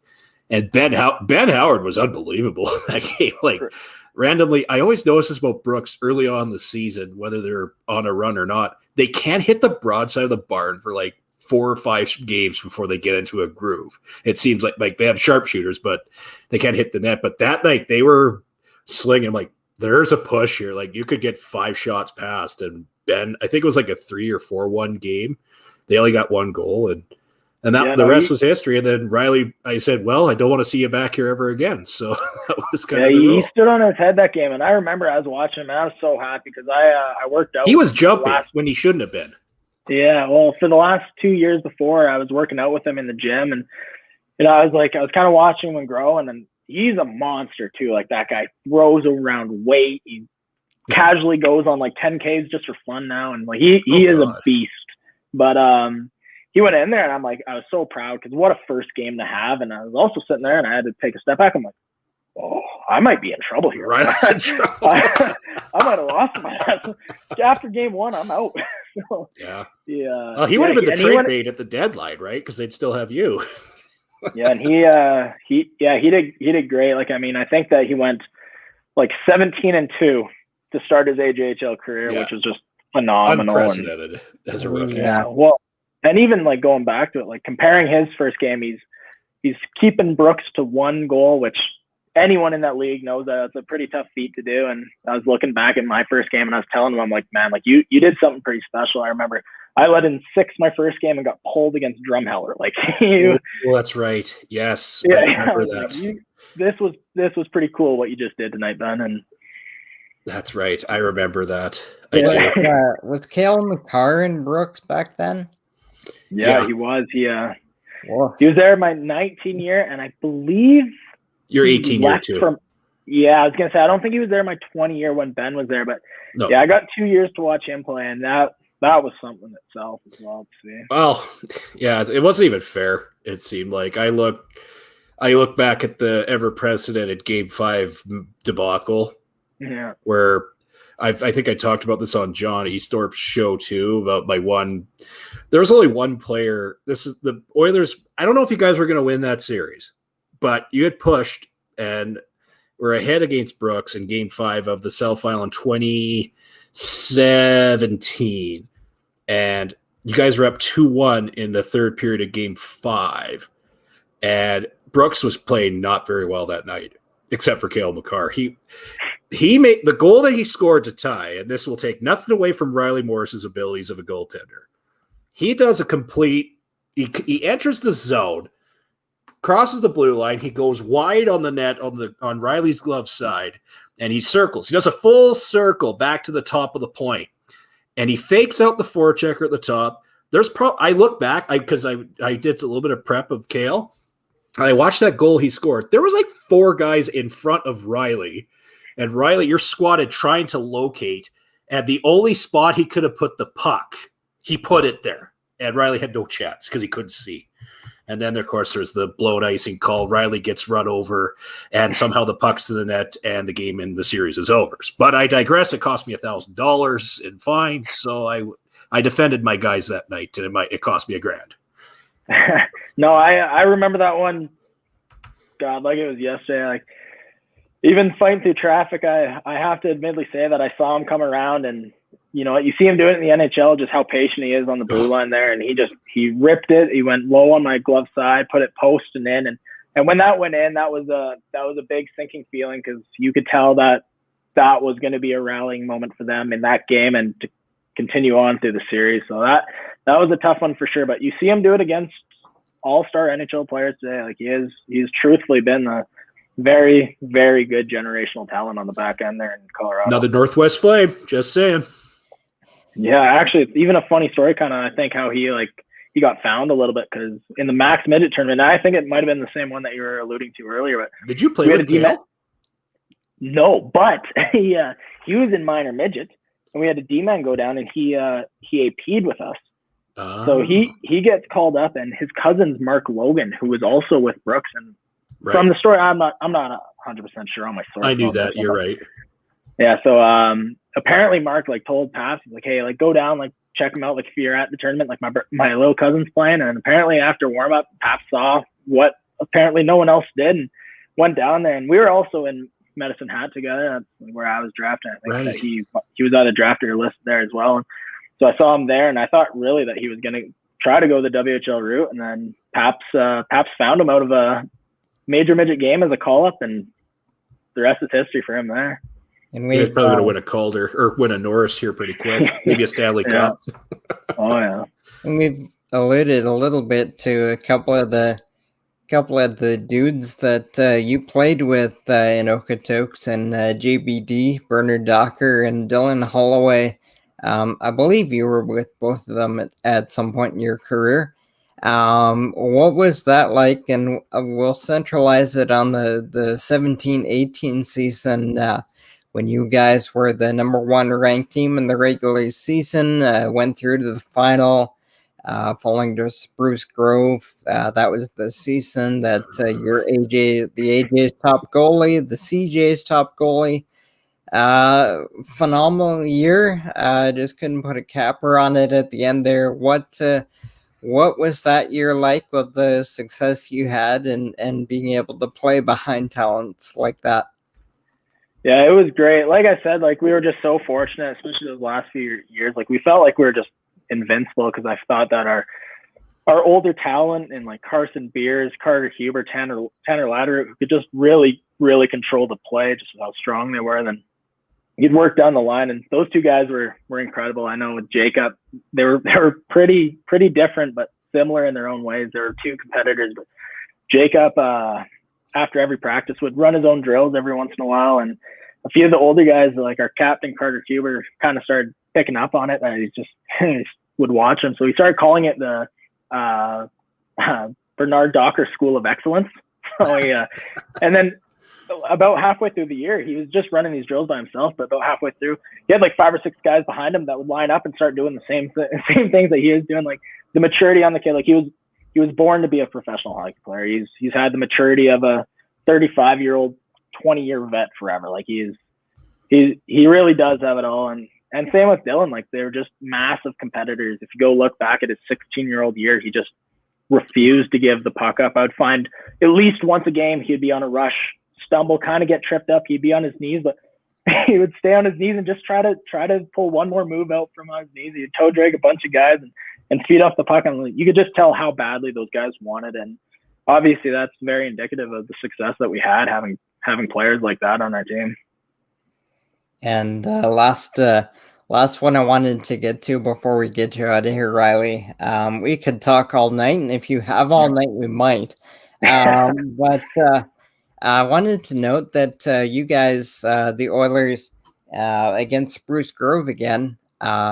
Speaker 2: And Ben Howard was unbelievable that game. Like randomly, I always notice this about Brooks early on in the season, whether they're on a run or not, they can't hit the broadside of the barn for like 4 or 5 games before they get into a groove. It seems like they have sharpshooters, but they can't hit the net. But that night they were slinging. Like, there's a push here. Like, you could get 5 shots past. And Ben, I think it was like a 3 or 4-1 game. They only got 1 goal, and the rest was history. And then Riley, I said, well, I don't want to see you back here ever again. So that was kind of the rule.
Speaker 3: He stood on his head that game, and I remember I was watching him, and I was so happy because I worked out.
Speaker 2: He was jumping when he shouldn't have been.
Speaker 3: Yeah, well, for the last 2 years before, I was working out with him in the gym, and I was kind of watching him grow, and then he's a monster too. Like, that guy throws around weight. He casually goes on like 10Ks just for fun now, and like he is a beast. But he went in there, and I was so proud because what a first game to have. And I was also sitting there, and I had to take a step back. I'm like, oh, I might be in trouble here.
Speaker 2: Right,
Speaker 3: I might have lost my ass. After game 1, I'm out. So,
Speaker 2: yeah.
Speaker 3: He
Speaker 2: would have been the trade bait at the deadline, right? Because they'd still have you.
Speaker 3: Yeah, and he did great. Like, I mean, I think that he went like 17-2 to start his AJHL career, which was just phenomenal.
Speaker 2: Unprecedented as a rookie.
Speaker 3: Yeah, well, and even like going back to it, like comparing his first game, he's keeping Brooks to 1 goal, which anyone in that league knows that it's a pretty tough feat to do. And I was looking back at my first game and I was telling him, I'm like, man, like you did something pretty special. I remember I let in 6 my first game and got pulled against Drumheller. Like
Speaker 2: well, that's right. Yes.
Speaker 3: Yeah,
Speaker 2: I remember that.
Speaker 3: This was pretty cool what you just did tonight, Ben. And
Speaker 2: that's right. I remember that.
Speaker 1: Was Cale Makar in Brooks back then?
Speaker 3: Yeah, he was. He was there my 19 year, and I believe
Speaker 2: you're 18 year too.
Speaker 3: I was gonna say I don't think he was there my 20 year when Ben was there, but yeah, I got 2 years to watch him play, and that was something itself as well to see.
Speaker 2: Well, yeah, it wasn't even fair. It seemed like I look back at the ever-precedented Game 5 debacle, where I think I talked about this on John Easthorpe's show too, about there was only one player. This is the Oilers. I don't know if you guys were going to win that series, but you had pushed and were ahead against Brooks in Game 5 of the South Island 2017. And you guys were up 2-1 in the third period of Game 5. And Brooks was playing not very well that night, except for Cale Makar. He made the goal that he scored to tie, and this will take nothing away from Riley Morris's abilities of a goaltender. He does a complete he enters the zone, crosses the blue line, he goes wide on the net on Riley's glove side, and he circles. He does a full circle back to the top of the point, and he fakes out the forechecker at the top. I look back because I did a little bit of prep of Cale. I watched that goal he scored. There was like 4 guys in front of Riley, and Riley, you're squatted trying to locate, and the only spot he could have put the puck, he put it there, and Riley had no chance because he couldn't see. And then, of course, there's the blown icing call. Riley gets run over, and somehow the puck's to the net, and the game in the series is over. But I digress. It cost me $1,000 in fines, so I defended my guys that night, and it cost me $1,000.
Speaker 3: No, I remember that one. God, like it was yesterday. Like even fighting through traffic, I have to admittedly say that I saw him come around, and you know, you see him do it in the NHL, just how patient he is on the blue line there. And he ripped it. He went low on my glove side, put it post and in. And when that went in, that was a big sinking feeling, because you could tell that was going to be a rallying moment for them in that game and to continue on through the series. So that was a tough one for sure. But you see him do it against all-star NHL players today. Like he's truthfully been a very, very good generational talent on the back end there in Colorado.
Speaker 2: Another Northwest Flame, just saying.
Speaker 3: Yeah, actually, it's even a funny story, kind of. I think how he got found a little bit, because in the Max Midget tournament, I think it might have been the same one that you were alluding to earlier. But
Speaker 2: did you play with Cale?
Speaker 3: No, but he was in minor midget, and we had a D-man go down, and he AP'd with us. So he gets called up, and his cousin's Mark Logan, who was also with Brooks. And from the story, I'm not 100% sure on my source.
Speaker 2: I knew that. You're right.
Speaker 3: Yeah. So apparently Mark told Paps, hey, go down, check him out, if you're at the tournament, my little cousin's playing. And apparently after warm up, Paps saw what apparently no one else did and went down there. And we were also in Medicine Hat together. That's where I was drafted. I think that he was on the drafter list there as well. And so I saw him there, and I thought really that he was going to try to go the WHL route. And then Paps found him out of a major midget game as a call-up, and the rest is history for him there.
Speaker 1: And
Speaker 2: he's probably going to win a Calder or win a Norris here pretty quick. Maybe a Stanley Cup.
Speaker 3: Oh yeah.
Speaker 1: And we've alluded a little bit to a couple of the dudes that you played with in Okotoks, and JBD, Bernard Docker, and Dylan Holloway. I believe you were with both of them at some point in your career. What was that like? And we'll centralize it on the 17-18 season, when you guys were the number 1 ranked team in the regular season, went through to the final, falling to Spruce Grove. That was the season that your the AJ's top goalie, the CJ's top goalie. Phenomenal year. Just couldn't put a capper on it at the end there. What was that year like with the success you had and being able to play behind talents like that?
Speaker 3: Yeah, it was great. Like I said, like we were just so fortunate, especially those last few years. Like we felt like we were just invincible because I thought that our older talent and like Carson Beers, Carter Huber, Tanner Ladder could just really, really control the play, just how strong they were. And then you'd work down the line, and those two guys were incredible. I know with Jacob, they were pretty different, but similar in their own ways. They were two competitors, but Jacob, after every practice, would run his own drills every once in a while, and a few of the older guys, like our captain Carter Huber, kind of started picking up on it. And he just would watch him, so he started calling it the Bernard Docker School of Excellence. So and then about halfway through the year, he was just running these drills by himself. But about halfway through, he had like 5 or 6 guys behind him that would line up and start doing the same things that he was doing. Like the maturity on the kid, like he was born to be a professional hockey player. He's had the maturity of a 35-year-old, 20-year vet forever. Like he really does have it all. And same with Dylan. Like they're just massive competitors. If you go look back at his 16-year-old year, he just refused to give the puck up. I would find at least once a game he'd be on a rush, stumble, kind of get tripped up. He'd be on his knees, but he would stay on his knees and just try to pull one more move out from on his knees. He'd toe drag a bunch of guys and feed off the puck. And you could just tell how badly those guys wanted. And obviously that's very indicative of the success that we had having players like that on our team.
Speaker 1: And last one I wanted to get to before we get you out of here, Riley. We could talk all night, and if you have all night, we might. But I wanted to note that you guys, the Oilers, against Spruce Grove again,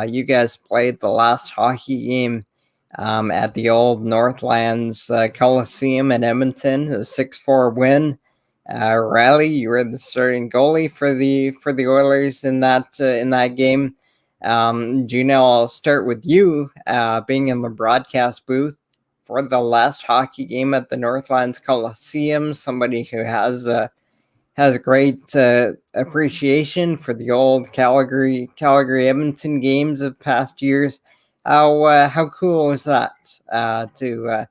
Speaker 1: you guys played the last hockey game at the old Northlands Coliseum in Edmonton, a 6-4 win. Riley, you were the starting goalie for the Oilers in that game. Gino, I'll start with you, being in the broadcast booth for the last hockey game at the Northlands Coliseum. Somebody who has great appreciation for the old Calgary Edmonton games of past years. How cool was that to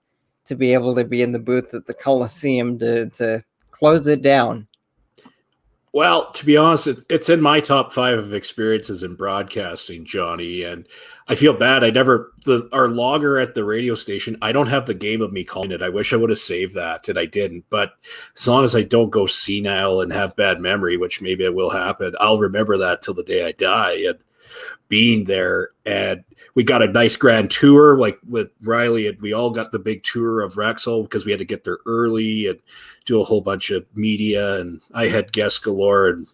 Speaker 1: be able to be in the booth at the Coliseum to close it down?
Speaker 2: Well, to be honest, it's in my top 5 of experiences in broadcasting, Johnny. And I feel bad. Our logger at the radio station, I don't have the game of me calling it. I wish I would have saved that, and I didn't. But as long as I don't go senile and have bad memory, which maybe it will happen, I'll remember that till the day I die. And being there, and we got a nice grand tour, like with Riley, and we all got the big tour of Rexall because we had to get there early and do a whole bunch of media, and I had guests galore. And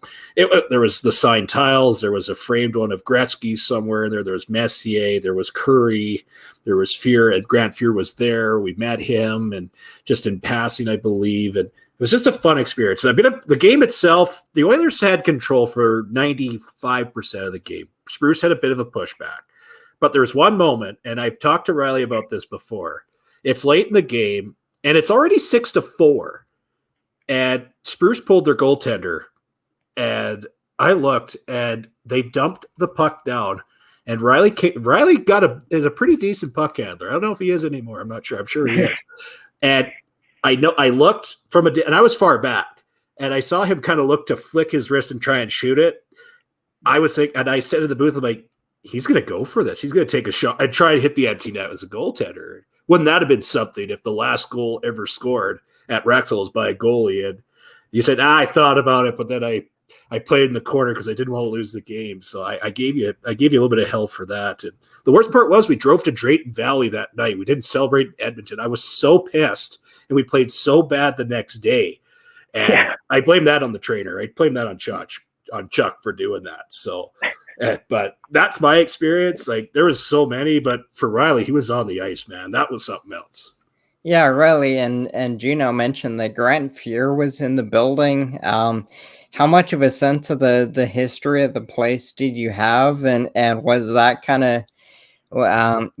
Speaker 2: there was the signed tiles, there was a framed one of Gretzky somewhere there was Messier, there was Curry, there was Fear, and Grant Fear was there. We met him, and just in passing, I believe, and it was just a fun experience. The game itself, the Oilers had control for 95% of the game. Spruce had a bit of a pushback. But there's one moment, and I've talked to Riley about this before. It's late in the game, and it's already 6-4. And Spruce pulled their goaltender, and I looked, and they dumped the puck down. And Riley is a pretty decent puck handler. I don't know if he is anymore. I'm not sure. I'm sure he is. And I looked and I was far back, and I saw him kind of look to flick his wrist and try and shoot it. I was thinking, and I said in the booth, I'm like, he's going to go for this. He's going to take a shot and try to hit the empty net as a goaltender. Wouldn't that have been something if the last goal ever scored at Rexall was by a goalie? And you said, I thought about it, but then I played in the corner because I didn't want to lose the game. So I gave you a little bit of hell for that. And the worst part was we drove to Drayton Valley that night. We didn't celebrate in Edmonton. I was so pissed, and we played so bad the next day. And I blame that on the trainer. I blame that on Chuck for doing that. So, but that's my experience. Like there was so many, but for Riley, he was on the ice, man. That was something else.
Speaker 1: Yeah, Riley and Gino mentioned that Grant Fear was in the building. How much of a sense of the history of the place did you have, and was that kind of, how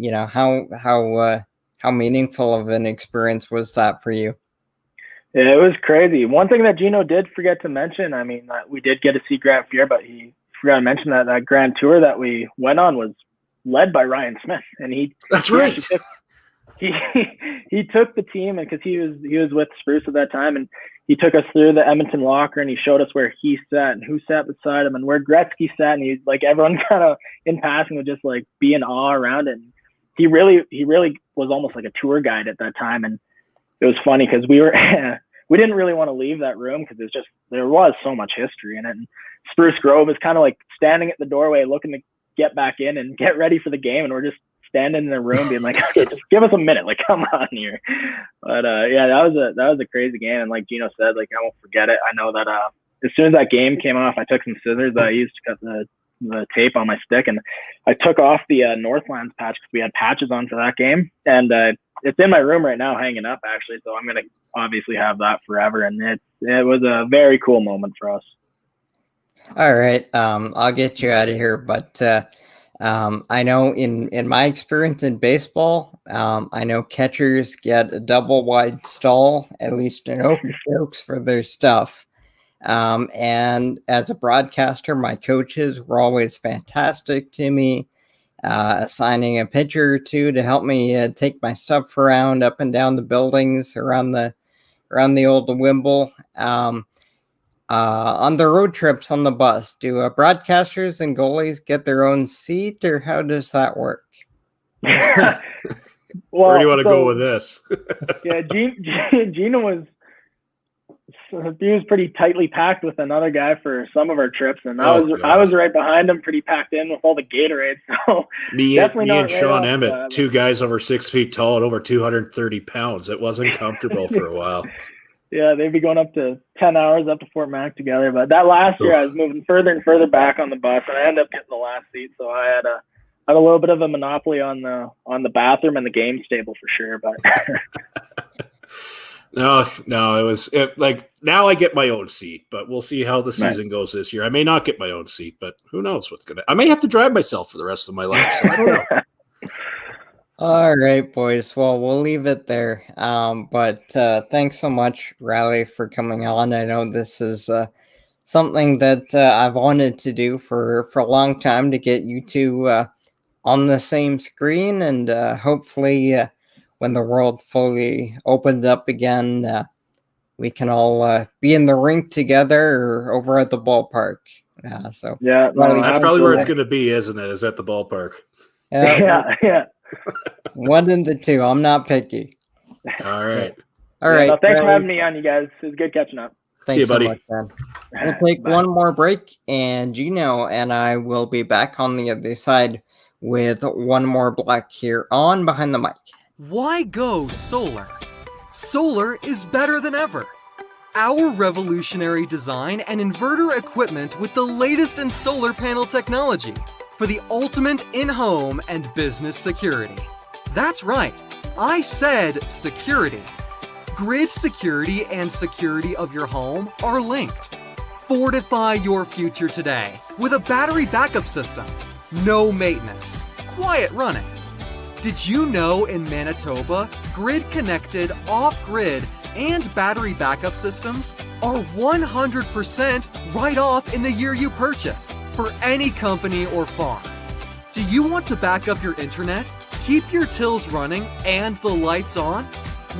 Speaker 1: meaningful of an experience was that for you?
Speaker 3: Yeah, it was crazy. One thing that Gino did forget to mention, I mean, we did get to see Grant Fear, but he forgot to mention that grand tour that we went on was led by Ryan Smith, and
Speaker 2: That's right.
Speaker 3: he took the team, and because he was with Spruce at that time, and he took us through the Edmonton locker, and he showed us where he sat and who sat beside him and where Gretzky sat, and he's like, everyone kind of in passing would just like be in awe around it. And he really was almost like a tour guide at that time, and it was funny because we didn't really want to leave that room because there was so much history in it. And Spruce Grove is kind of like standing at the doorway looking to get back in and get ready for the game, and we're just standing in the room being like, okay, just give us a minute, like, come on here. But yeah, that was a crazy game, and like Gino said, like, I won't forget it. I know that as soon as that game came off, I took some scissors that I used to cut the tape on my stick, and I took off the Northlands patch because we had patches on for that game, and it's in my room right now hanging up actually, so I'm gonna obviously have that forever, and it was a very cool moment for us.
Speaker 1: All right, I'll get you out of here, but I know in my experience in baseball, I know catchers get a double wide stall, at least in Okotoks, for their stuff. And as a broadcaster, my coaches were always fantastic to me, assigning a pitcher or two to help me take my stuff around up and down the buildings around the old Wimble. On the road trips on the bus, do broadcasters and goalies get their own seat, or how does that work?
Speaker 3: Well,
Speaker 2: where do you want to go with this?
Speaker 3: Yeah, Gino was pretty tightly packed with another guy for some of our trips, and I was right behind him, pretty packed in with all the Gatorade. So
Speaker 2: me and Sean Emmett, two guys over 6 feet tall and over 230 pounds. It wasn't comfortable for a while.
Speaker 3: Yeah, they'd be going up to 10 hours up to Fort Mac together. But that last year, I was moving further and further back on the bus, and I ended up getting the last seat. So I had a little bit of a monopoly on the bathroom and the game stable for sure. But
Speaker 2: no, it was like, now I get my own seat, but we'll see how the season goes this year. I may not get my own seat, but who knows what's I may have to drive myself for the rest of my life. So I don't know.
Speaker 1: All right, boys. Well, we'll leave it there. But thanks so much, Riley, for coming on. I know this is something that I've wanted to do for a long time, to get you two on the same screen, and hopefully when the world fully opens up again, we can all be in the rink together or over at the ballpark. So
Speaker 3: yeah,
Speaker 2: that's probably where it's going to be, isn't it? Is at the ballpark.
Speaker 3: Yeah.
Speaker 1: One and the two. I'm not picky.
Speaker 2: All right.
Speaker 1: All right.
Speaker 3: No, thanks for having me on, you guys. It was good catching up.
Speaker 1: Thanks
Speaker 2: See you, buddy.
Speaker 1: So much, man. We'll take one more break, and Gino and I will be back on the other side with one more block here on Behind the Mic.
Speaker 4: Why go solar? Solar is better than ever. Our revolutionary design and inverter equipment with the latest in solar panel technology for the ultimate in-home and business security. That's right, I said security. Grid security and security of your home are linked. Fortify your future today with a battery backup system. No maintenance, quiet running. Did you know in Manitoba, grid-connected, off-grid, and battery backup systems are 100% right off in the year you purchase for any company or farm? Do you want to back up your internet, keep your tills running, and the lights on?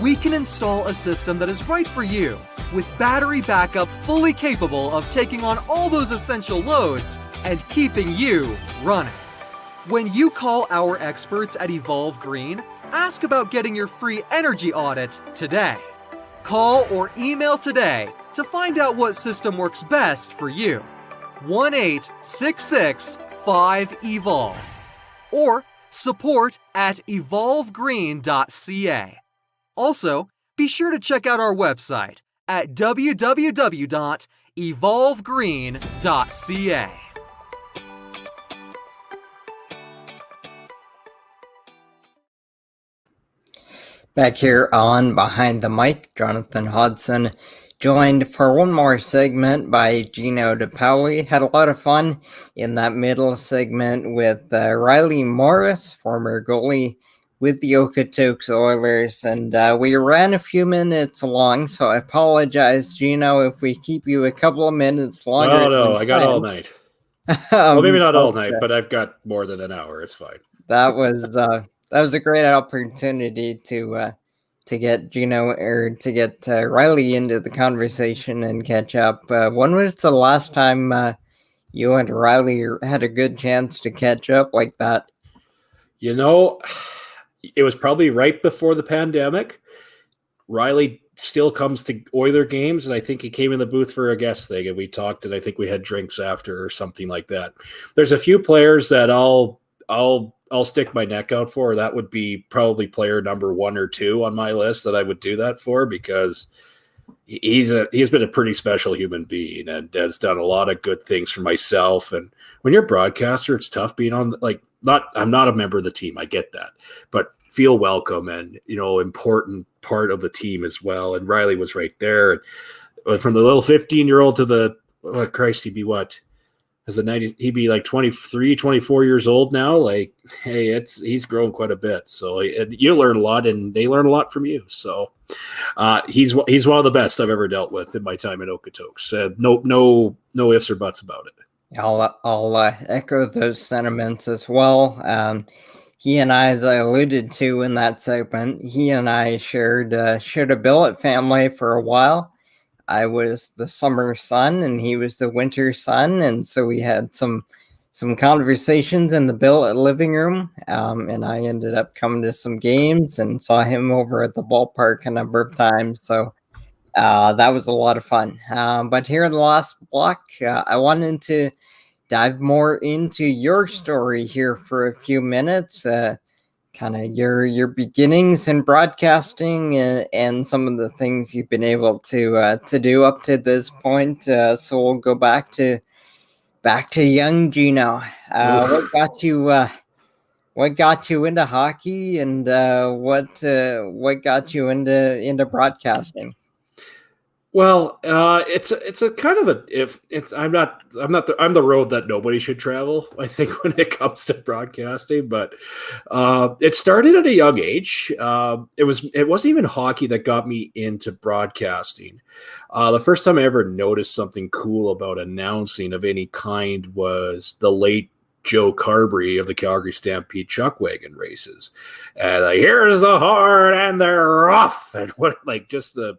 Speaker 4: We can install a system that is right for you with battery backup fully capable of taking on all those essential loads and keeping you running. When you call our experts at Evolve Green, ask about getting your free energy audit today. Call or email today to find out what system works best for you. 1-866-5EVOLVE or support@evolvegreen.ca. Also, be sure to check out our website at www.evolvegreen.ca.
Speaker 1: Back here on Behind the Mic, Jonathan Hodgson, joined for one more segment by GINO De PAOLI. Had a lot of fun in that middle segment with Riley Morris, former goalie with the Okotoks Oilers, and we ran a few minutes long, so I apologize, Gino, if we keep you a couple of minutes longer.
Speaker 2: No, I got all night. Well, maybe not all night, but I've got more than an hour. It's fine.
Speaker 1: That was was a great opportunity to get Gino or to get Riley into the conversation and catch up. When was the last time you and Riley had a good chance to catch up like that?
Speaker 2: You know, it was probably right before the pandemic. Riley still comes to Oiler games, and I think he came in the booth for a guest thing, and we talked, and I think we had drinks after or something like that. There's a few players that I'll stick my neck out for. That would be probably player number 1 or 2 on my list that I would do that for, because he's been a pretty special human being and has done a lot of good things for myself. And when you're a broadcaster, it's tough being on, I'm not a member of the team. I get that, but feel welcome and, important part of the team as well. And Riley was right there. And from the little 15-year-old to the, he'd be what? As a 90, he'd be like 23, 24 years old now. Like, hey, he's grown quite a bit. So you learn a lot, and they learn a lot from you. So he's one of the best I've ever dealt with in my time in Okotoks. No ifs or buts about it.
Speaker 1: I'll echo those sentiments as well. He and I, as I alluded to in that segment, he and I shared a billet family for a while. I was the summer son and he was the winter son, and so we had some conversations in the billet living room. And I ended up coming to some games and saw him over at the ballpark a number of times. So that was a lot of fun. But here in the last block, I wanted to dive more into your story here for a few minutes, kind of your beginnings in broadcasting and some of the things you've been able to do up to this point. So we'll go back to young Gino. What got you into hockey, and what got you into broadcasting?
Speaker 2: Well, it's a kind of I'm the road that nobody should travel, I think, when it comes to broadcasting, but it started at a young age. It wasn't even hockey that got me into broadcasting. The first time I ever noticed something cool about announcing of any kind was the late Joe Carberry of the Calgary Stampede chuck wagon races. And here's the horn and they're off. And I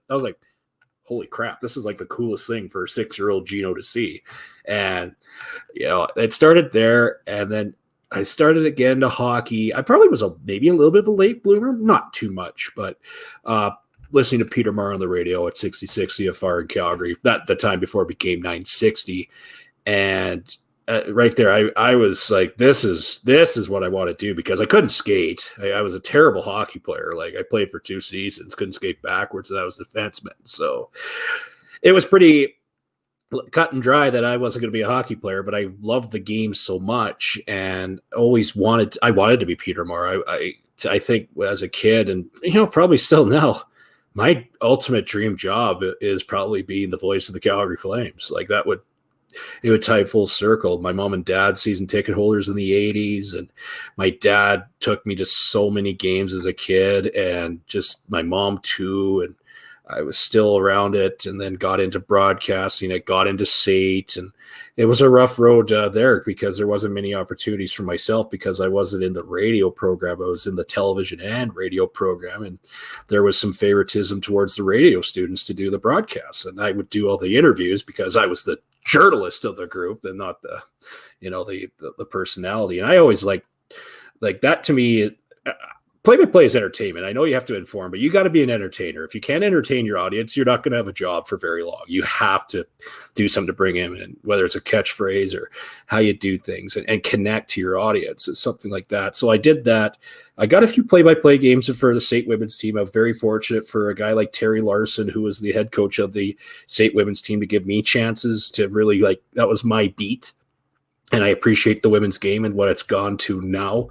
Speaker 2: was like, holy crap, this is like the coolest thing for a 6-year-old Gino to see. And, it started there. And then I started again to hockey. I probably was maybe a little bit of a late bloomer, not too much, but listening to Peter Marr on the radio at 66 CFR in Calgary, the time before it became 960. And right there, I was like, this is what I want to do, because I couldn't skate. I was a terrible hockey player. Like, I played for 2 seasons, couldn't skate backwards, and I was a defenseman. So it was pretty cut and dry that I wasn't going to be a hockey player, but I loved the game so much and always wanted to be Peter Marr. I think as a kid, and probably still now, my ultimate dream job is probably being the voice of the Calgary Flames. Like, it would tie full circle. My mom and dad, season ticket holders in the 80s, and my dad took me to so many games as a kid, and just my mom too. And I was still around it, and then got into broadcasting. I got into SAIT, and it was a rough road there, because there wasn't many opportunities for myself, because I wasn't in the radio program. I was in the television and radio program, and there was some favoritism towards the radio students to do the broadcasts, and I would do all the interviews because I was the journalist of the group and not the personality. And I always like that. To me, play-by-play is entertainment. I know you have to inform, but you got to be an entertainer. If you can't entertain your audience, you're not going to have a job for very long. You have to do something to bring them in, whether it's a catchphrase or how you do things, and connect to your audience. It's something like that. So I did that. I got a few play-by-play games for the SAIT women's team. I'm very fortunate for a guy like Terry Larson, who was the head coach of the SAIT women's team, to give me chances to really, that was my beat. And I appreciate the women's game and what it's gone to now,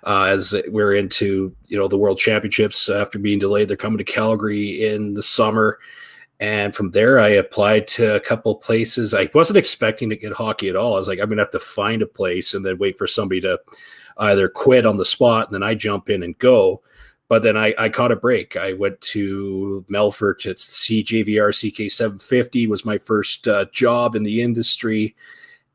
Speaker 2: as we're into, the World Championships after being delayed. They're coming to Calgary in the summer. And from there, I applied to a couple places. I wasn't expecting to get hockey at all. I was like, I'm going to have to find a place and then wait for somebody to either quit on the spot, and then I jump in and go. But then I caught a break. I went to Melfort. It's CJVR CK750 was my first job in the industry.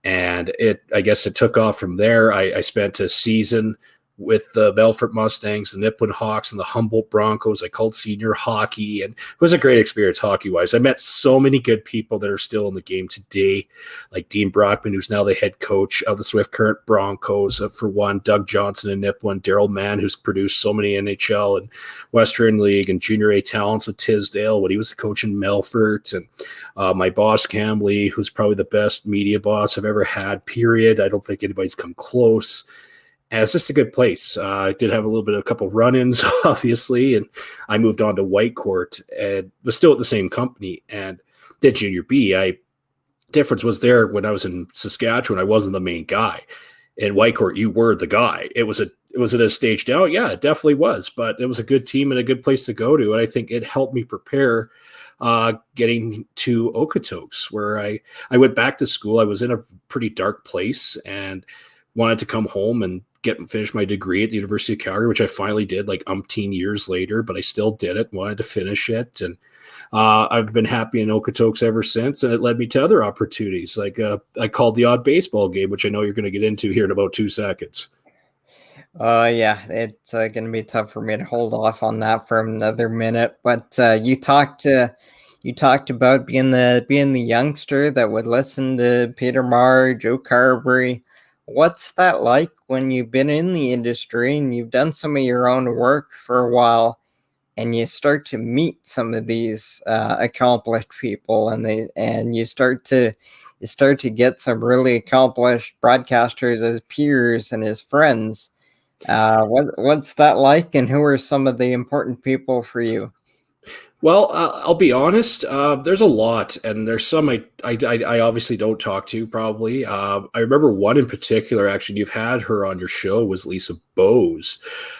Speaker 2: And I guess it took off from there. I spent a season with the Melfort Mustangs, the Nipawin Hawks, and the Humboldt Broncos. I called senior hockey, and it was a great experience hockey-wise. I met so many good people that are still in the game today, like Dean Brockman, who's now the head coach of the Swift Current Broncos, for one, Doug Johnson in Nipawin, Daryl Mann, who's produced so many NHL and Western League and Junior A talents with Tisdale when he was a coach in Melfort, and my boss, Cam Lee, who's probably the best media boss I've ever had, period. I don't think anybody's come close. And it's just a good place. I did have a couple run-ins, obviously, and I moved on to Whitecourt and was still at the same company and did Junior B. Difference was there when I was in Saskatchewan, I wasn't the main guy. In Whitecourt, you were the guy. Was it a stage down? Yeah, it definitely was, but it was a good team and a good place to go to, and I think it helped me prepare getting to Okotoks, where I went back to school. I was in a pretty dark place and wanted to come home and finish my degree at the University of Calgary, which I finally did like umpteen years later, but I still did it, wanted to finish it. And I've been happy in Okotoks ever since, and it led me to other opportunities. Like I called the odd baseball game, which I know you're going to get into here in about 2 seconds.
Speaker 1: Yeah, it's going to be tough for me to hold off on that for another minute. But you talked about being the youngster that would listen to Peter Marr, Joe Carberry. What's that like when you've been in the industry and you've done some of your own work for a while, and you start to meet some of these accomplished people, and you start to get some really accomplished broadcasters as peers and as friends? What's that like, and who are some of the important people for you?
Speaker 2: Well, I'll be honest. There's a lot, and there's some I obviously don't talk to. Probably. I remember one in particular. Actually, you've had her on your show. Was Lisa Bowes.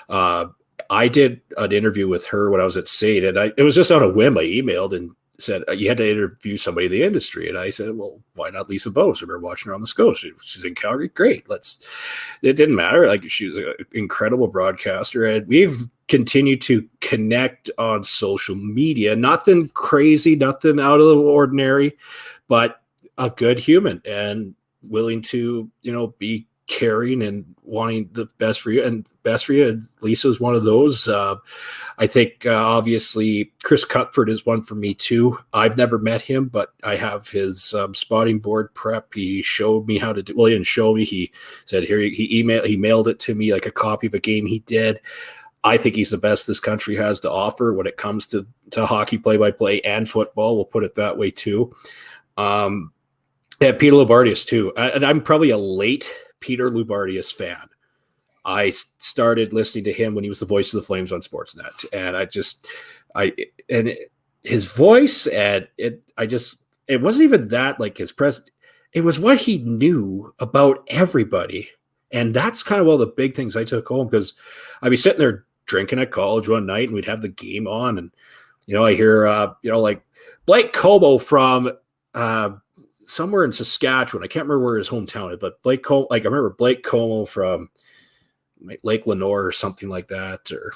Speaker 2: I did an interview with her when I was at SAIT, and it was just on a whim. I emailed and said you had to interview somebody in the industry, and I said, well, why not Lisa Bowes? I remember watching her on the Scotia. She's in Calgary. Great. It didn't matter. Like, she was an incredible broadcaster, and we've continued to connect on social media. Nothing crazy, nothing out of the ordinary, but a good human and willing to, be caring and wanting the best for you. And Lisa's one of those. I think obviously Chris Cuthford is one for me too. I've never met him, but I have his spotting board prep. He showed me how to do. Well, he didn't show me. He said here he mailed it to me, like a copy of a game he did. I think he's the best this country has to offer when it comes to hockey play-by-play and football. We'll put it that way too. And Peter Loubardias too. And I'm probably a late Peter Loubardias fan. I started listening to him when he was the voice of the Flames on Sportsnet, and and his voice, and it wasn't even that like his presence. It was what he knew about everybody, and that's kind of one of the big things I took home, because I'd be sitting there drinking at college one night, and we'd have the game on, and I hear like Blake Como from somewhere in Saskatchewan. I can't remember where his hometown is, but Blake Como, I remember Blake Como from Lake Lenore or something like that, or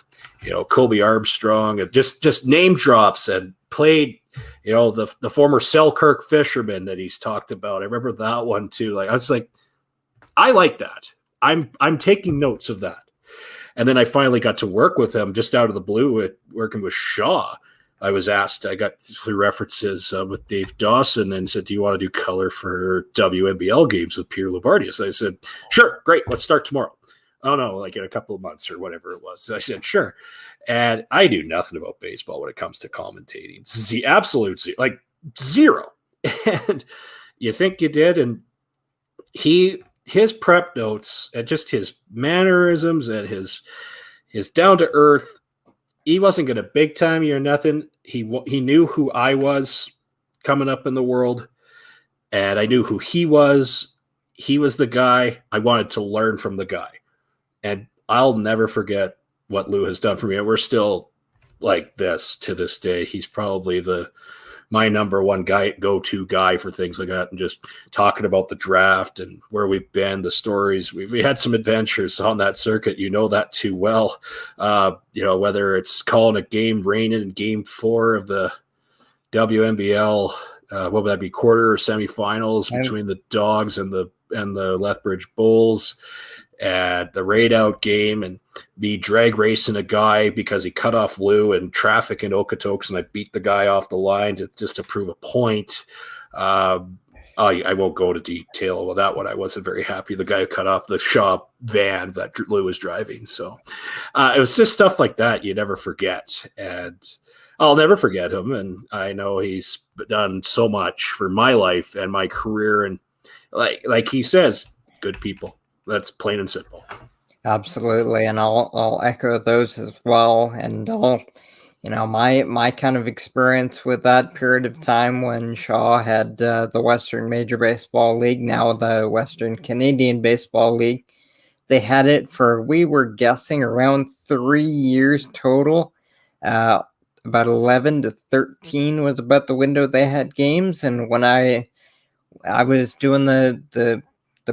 Speaker 2: Colby Armstrong, and just name drops, and played the former Selkirk fisherman that he's talked about. I remember that one too. Like, I was like, I like that. I'm taking notes of that. And then I finally got to work with him just out of the blue at working with Shaw. I was asked, I got 3 references with Dave Dawson, and said, do you want to do color for WNBL games with Peter Loubardias? I said, sure, great, let's start tomorrow. Oh no, like in a couple of months or whatever it was. So I said, sure. And I do nothing about baseball when it comes to commentating. It's the absolute zero. And you think you did, and his prep notes and just his mannerisms and his down to earth. He wasn't going to big time you or nothing. He knew who I was coming up in the world, and I knew who he was. He was the guy. I wanted to learn from the guy, and I'll never forget what Lou has done for me. And we're still like this to this day. He's probably my number one go-to guy for things like that, and just talking about the draft and where we've been, the stories. We had some adventures on that circuit. That too well. Whether it's calling a game raining in game 4 of the WNBL, what would that be, quarter or semifinals between the Dogs and the Lethbridge Bulls. at the raid out game and me drag racing a guy because he cut off Lou in traffic in Okotoks, and I beat the guy off the line just to prove a point. I won't go into detail about that one. I wasn't very happy. The guy who cut off the Shaw van that Lou was driving. So it was just stuff like that you never forget. And I'll never forget him. And I know he's done so much for my life and my career. And like he says, good people. That's plain and simple.
Speaker 1: Absolutely. And I'll echo those as well. And my kind of experience with that period of time when Shaw had the Western Major Baseball League, now the Western Canadian Baseball League. They had it for, we were guessing, around 3 years total. About 11 to 13 was about the window they had games. And when I was doing the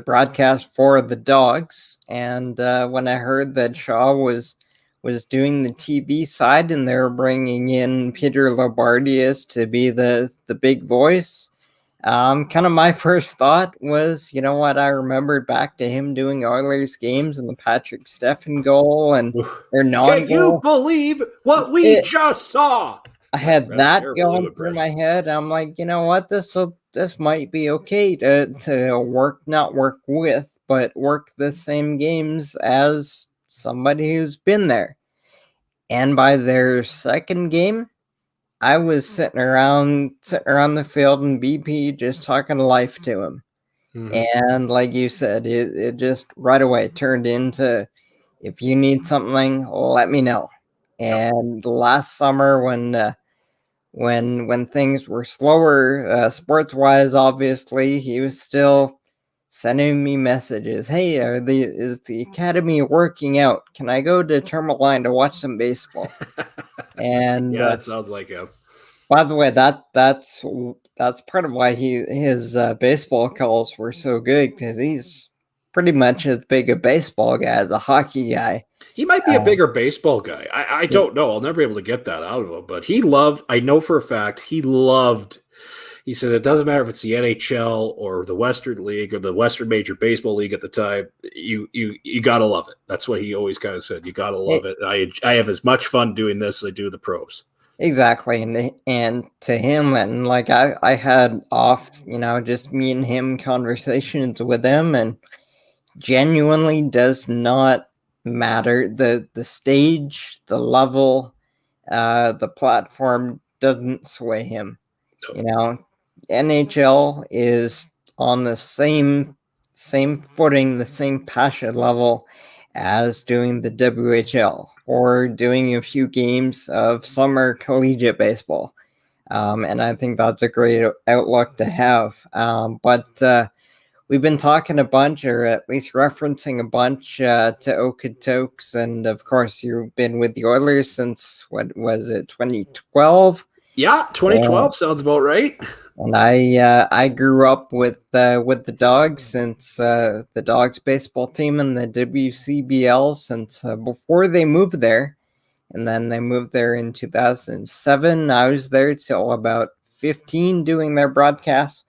Speaker 1: broadcast for the Dogs, and when I heard that Shaw was doing the TV side and they were bringing in Peter Lobardius to be the big voice, kind of my first thought was, you know what, I remembered back to him doing Oilers games and the Patrick Steffen goal and their non-goal.
Speaker 2: Can you believe what we just saw?
Speaker 1: I had that going through my head. I'm like, you know what, this might be okay to not work with, but work the same games as somebody who's been there. And by their second game, I was sitting around the field in BP just talking life to him. Mm-hmm. And like you said, it just right away turned into, if you need something, let me know. And last summer when things were slower, sports-wise, obviously, he was still sending me messages. Hey, is the academy working out? Can I go to Tourmaline to watch some baseball? And
Speaker 2: yeah, that sounds like him.
Speaker 1: By the way, that's part of why his baseball calls were so good, because he's pretty much as big a baseball guy as a hockey guy.
Speaker 2: He might be a bigger baseball guy. I don't know. I'll never be able to get that out of him. But I know for a fact, he said it doesn't matter if it's the NHL or the Western League or the Western Major Baseball League at the time. You got to love it. That's what he always kind of said. You got to love it. I have as much fun doing this as I do the pros.
Speaker 1: Exactly. And to him, and like I had off, just me and him conversations with him, and genuinely does not matter. The stage, the level, the platform doesn't sway him. Nope. NHL is on the same footing, the same passion level as doing the WHL or doing a few games of summer collegiate baseball. And I think that's a great outlook to have. But we've been talking a bunch, or at least referencing a bunch to Okotoks. And of course, you've been with the Oilers since, what was it, 2012?
Speaker 2: Yeah, 2012 sounds about right.
Speaker 1: And I grew up with the Dogs since the Dogs baseball team and the WCBL since before they moved there, and then they moved there in 2007. I was there till about 15 doing their broadcasts,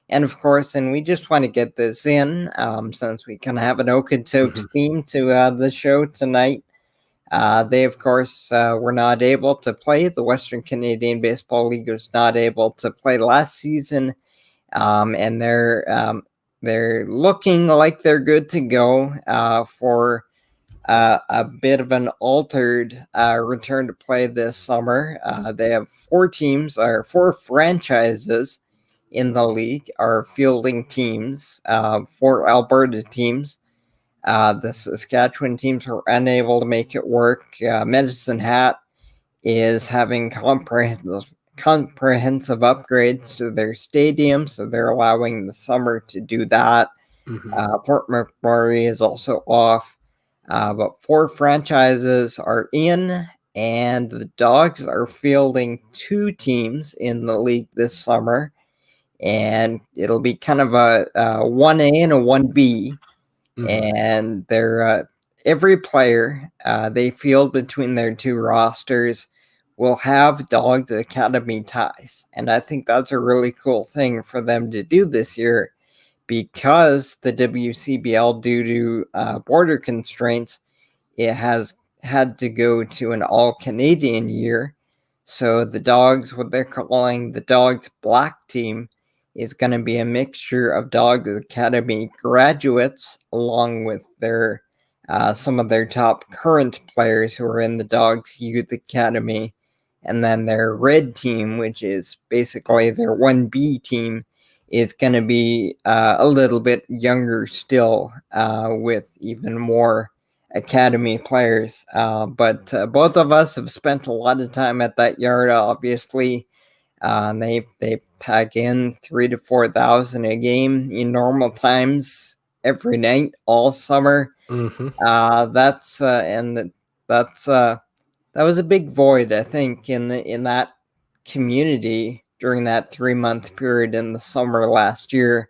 Speaker 1: and of course, and we just want to get this in since we kind of have an Okotoks theme to the show tonight. They, of course, were not able to play. The Western Canadian Baseball League was not able to play last season, and they're looking like they're good to go for a bit of an altered return to play this summer. They have 4 franchises in the league are fielding teams, 4 Alberta teams. The Saskatchewan teams were unable to make it work. Medicine Hat is having comprehensive upgrades to their stadium, so they're allowing the summer to do that. Fort McMurray is also off, but 4 franchises are in, and the Dogs are fielding 2 teams in the league this summer, and it'll be kind of a 1A and a 1B. And they're every player they field between their 2 rosters will have Dogs Academy ties, and I think that's a really cool thing for them to do this year, because the WCBL, due to border constraints, it has had to go to an all-Canadian year. So the Dogs, what they're calling the Dogs Black Team, is going to be a mixture of Dogs Academy graduates along with their some of their top current players who are in the Dogs Youth Academy, and then their Red Team, which is basically their 1B team, is going to be a little bit younger still, with even more academy players. But both of us have spent a lot of time at that yard, obviously. They pack in 3,000 to 4,000 a game in normal times every night all summer.
Speaker 2: Mm-hmm.
Speaker 1: That was a big void, I think, in that community during that 3-month period in the summer last year.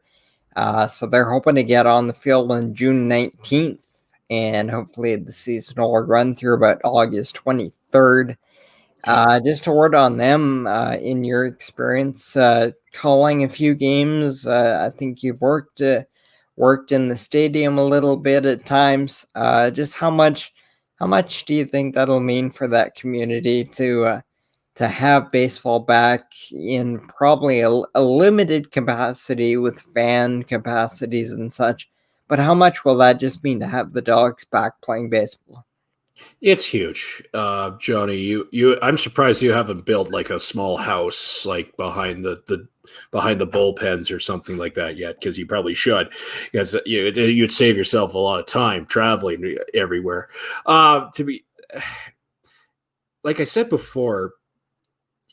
Speaker 1: So they're hoping to get on the field on June 19th, and hopefully the season will run through about August 23rd. Just a word on them, in your experience calling a few games. I think you've worked in the stadium a little bit at times. Just how much do you think that'll mean for that community to have baseball back in probably a limited capacity with fan capacities and such? But how much will that just mean to have the Dogs back playing baseball?
Speaker 2: It's huge, Johnny. You. I'm surprised you haven't built like a small house like behind the bullpens or something like that yet, because you probably should, because you'd save yourself a lot of time traveling everywhere. To be, like I said before,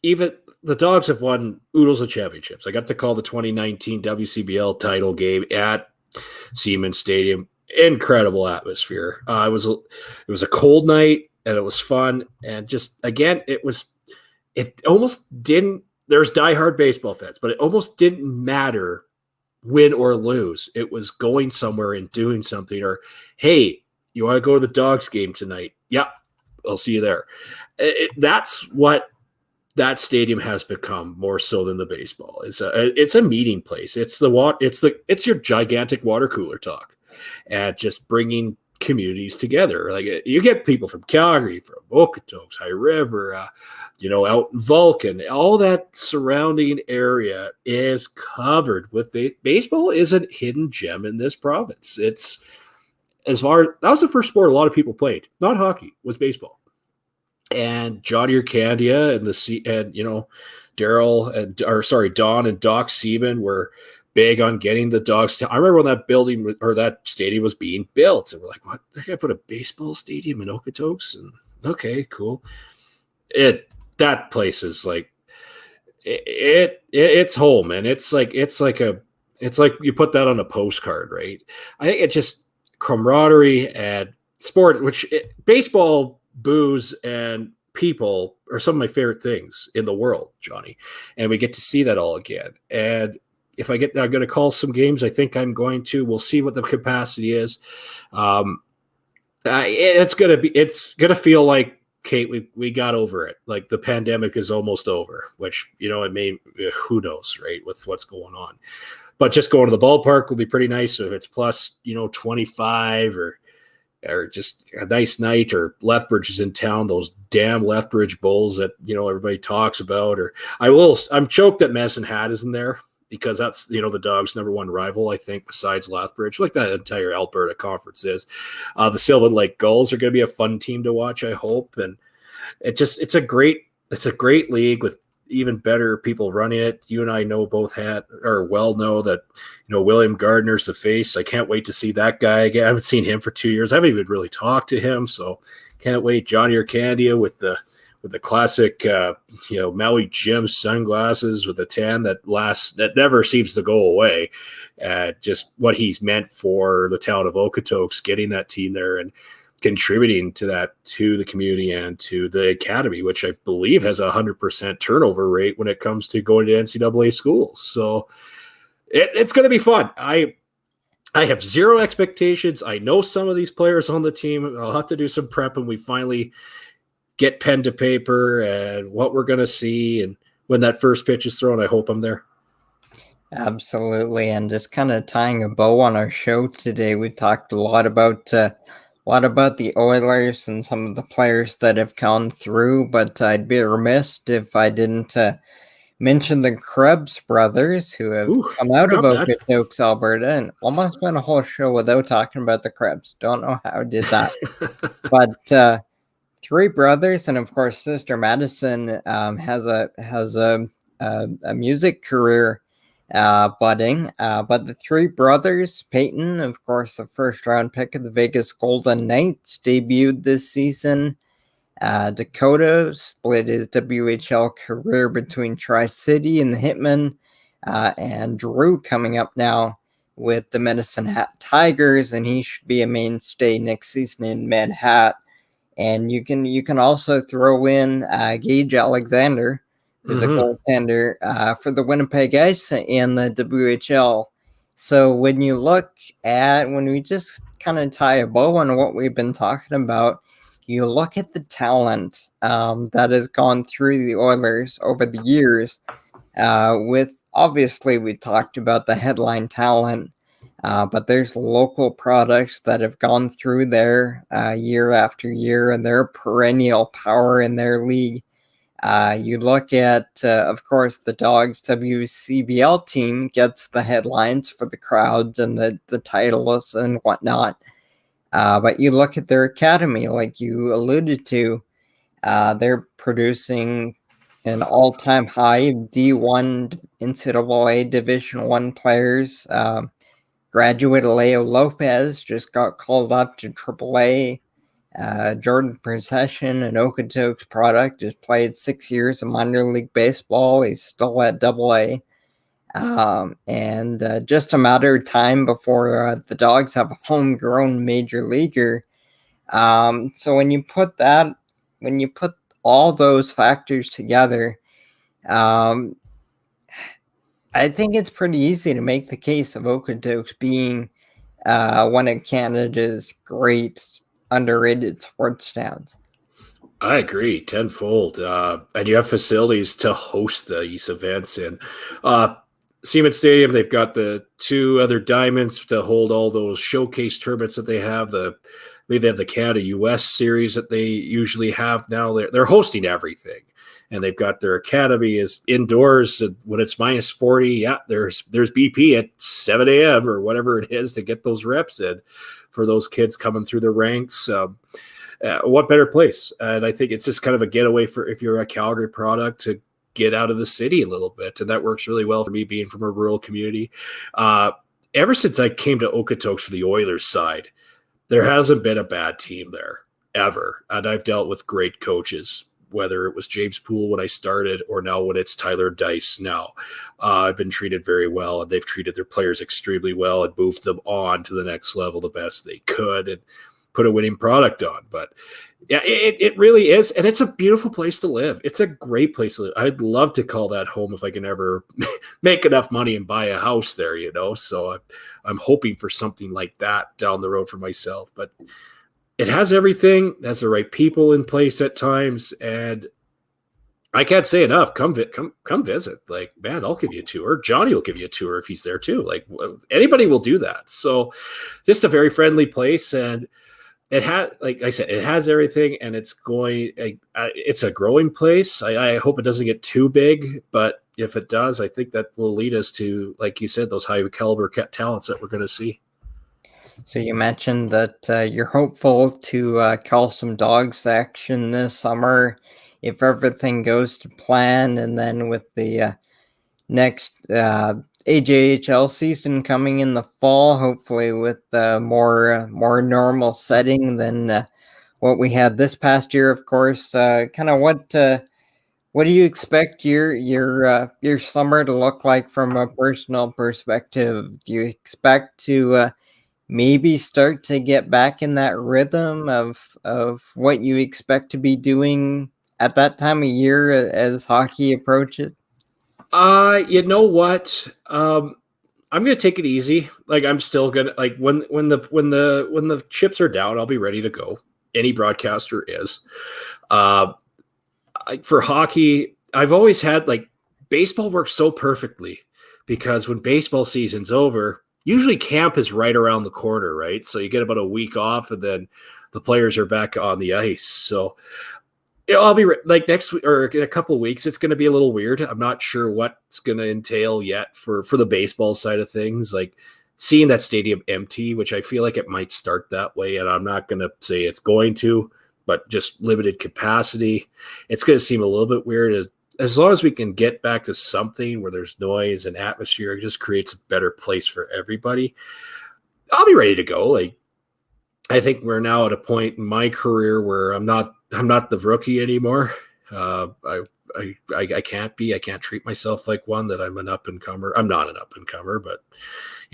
Speaker 2: even the Dogs have won oodles of championships. I got to call the 2019 WCBL title game at Siemens Stadium. Incredible atmosphere. It was a cold night, and it was fun. And just again, it almost didn't. There's diehard baseball fans, but it almost didn't matter win or lose. It was going somewhere and doing something. Or, hey, you want to go to the Dogs game tonight? Yeah, I'll see you there. That's what that stadium has become, more so than the baseball. It's a meeting place. It's your gigantic water cooler talk. And just bringing communities together. Like, you get people from Calgary, from Okotoks, High River, out in Vulcan. All that surrounding area is covered with baseball. Is a hidden gem in this province. That was the first sport a lot of people played. Not hockey, was baseball. And Johnny Urcandia and Don and Doc Seaman were big on getting the Dogs. I remember when that building or that stadium was being built, and we're like, "What? They're gonna put a baseball stadium in Okotoks?" And okay, cool. That place is like it's home, and it's like you put that on a postcard, right? I think it's just camaraderie and sport, baseball, booze, and people are some of my favorite things in the world, Johnny. And we get to see that all again. And if I'm going to call some games, I think I'm going to. We'll see what the capacity is. It's going to feel like, Kate, we got over it. Like the pandemic is almost over, which, who knows, right, with what's going on. But just going to the ballpark will be pretty nice. So if it's plus, 25 or just a nice night, or Lethbridge is in town, those damn Lethbridge Bulls that, everybody talks about. Or I'm choked that Medicine Hat isn't there, because that's, the Dogs' number one rival, I think, besides Lethbridge, like that entire Alberta conference is. The Sylvan Lake Gulls are going to be a fun team to watch, I hope. And it's a great league with even better people running it. You and I know know that, William Gardner's the face. I can't wait to see that guy again. I haven't seen him for 2 years. I haven't even really talked to him, so can't wait. Johnny Urcandia with the classic, Maui Jim sunglasses with a tan that never seems to go away. Just what he's meant for the town of Okotoks, getting that team there and contributing to the community and to the academy, which I believe has 100% turnover rate when it comes to going to NCAA schools. So it's going to be fun. I have zero expectations. I know some of these players on the team. I'll have to do some prep when we finally get pen to paper and what we're going to see. And when that first pitch is thrown, I hope I'm there.
Speaker 1: Absolutely, and just kind of tying a bow on our show today, we talked a lot about the Oilers and some of the players that have gone through. But I'd be remiss if I didn't mention the Krebs brothers, who have come out of Okotoks, Alberta, and almost went a whole show without talking about the Krebs. Don't know how I did that, but three brothers, and of course, sister Madison has a music career budding. But the three brothers, Peyton, of course, the first round pick of the Vegas Golden Knights, debuted this season. Dakota split his WHL career between Tri-City and the Hitmen, and Drew coming up now with the Medicine Hat Tigers, and he should be a mainstay next season in Med Hat. And you can also throw in Gage Alexander, who's a goaltender for the Winnipeg Ice in the WHL. So when we just kind of tie a bow on what we've been talking about, you look at the talent that has gone through the Oilers over the years. With obviously, we talked about the headline talent, but there's local products that have gone through there year after year, and they're perennial power in their league. You look at, of course, the Dogs WCBL team gets the headlines for the crowds and the titles and whatnot. But you look at their academy, like you alluded to, they're producing an all-time high of D1 NCAA Division I players. Graduate Leo Lopez just got called up to AAA. Jordan Procession, an Okotoks product, has played 6 years of minor league baseball. He's still at AA. And just a matter of time before the Dogs have a homegrown major leaguer. So when you put all those factors together, I think it's pretty easy to make the case of Okotoks being one of Canada's great underrated sports towns.
Speaker 2: I agree tenfold. And you have facilities to host these events in. Siemens Stadium, they've got the two other diamonds to hold all those showcase tournaments that they have. I believe they have the Canada US series that they usually have now. They're hosting everything. And they've got their academy is indoors when it's minus 40. Yeah, there's BP at 7 a.m. or whatever it is to get those reps in for those kids coming through the ranks. What better place? And I think it's just kind of a getaway for if you're a Calgary product to get out of the city a little bit. And that works really well for me being from a rural community. Ever since I came to Okotoks for the Oilers side, there hasn't been a bad team there ever. And I've dealt with great coaches, whether it was James Poole when I started or now when it's Tyler Dice now. I've been treated very well, and they've treated their players extremely well and moved them on to the next level the best they could and put a winning product on. But yeah, it really is. And it's a beautiful place to live. It's a great place to live. I'd love to call that home if I can ever make enough money and buy a house there, So I'm hoping for something like that down the road for myself. But it has everything, has the right people in place at times, and I can't say enough. Come visit. Like, man, I'll give you a tour. Johnny will give you a tour if he's there too. Like, anybody will do that. So, just a very friendly place, and it has, like I said, it has everything, and it's a growing place. I hope it doesn't get too big, but if it does, I think that will lead us to, like you said, those high caliber talents that we're going to see.
Speaker 1: So you mentioned that you're hopeful to call some Dogs action this summer if everything goes to plan, and then with the next AJHL season coming in the fall, hopefully with more normal setting than what we had this past year. Of course, kind of what do you expect your summer to look like from a personal perspective? Do you expect to maybe start to get back in that rhythm of what you expect to be doing at that time of year as hockey approaches?
Speaker 2: You know what? I'm gonna take it easy. Like, I'm still gonna, like, when the chips are down, I'll be ready to go. Any broadcaster is. For hockey, I've always had, like, baseball works so perfectly because when baseball season's over, usually camp is right around the corner, right? So you get about a week off and then the players are back on the ice. So I'll be like next week or in a couple of weeks, it's going to be a little weird. I'm not sure what's going to entail yet for the baseball side of things. Like seeing that stadium empty, which I feel like it might start that way. And I'm not going to say it's going to, but just limited capacity. It's going to seem a little bit weird as long as we can get back to something where there's noise and atmosphere. It just creates a better place for everybody. I'll be ready to go. Like, I think we're now at a point in my career where I'm not the rookie anymore. I can't be. I can't treat myself like one that I'm an up-and-comer. I'm not an up-and-comer, but,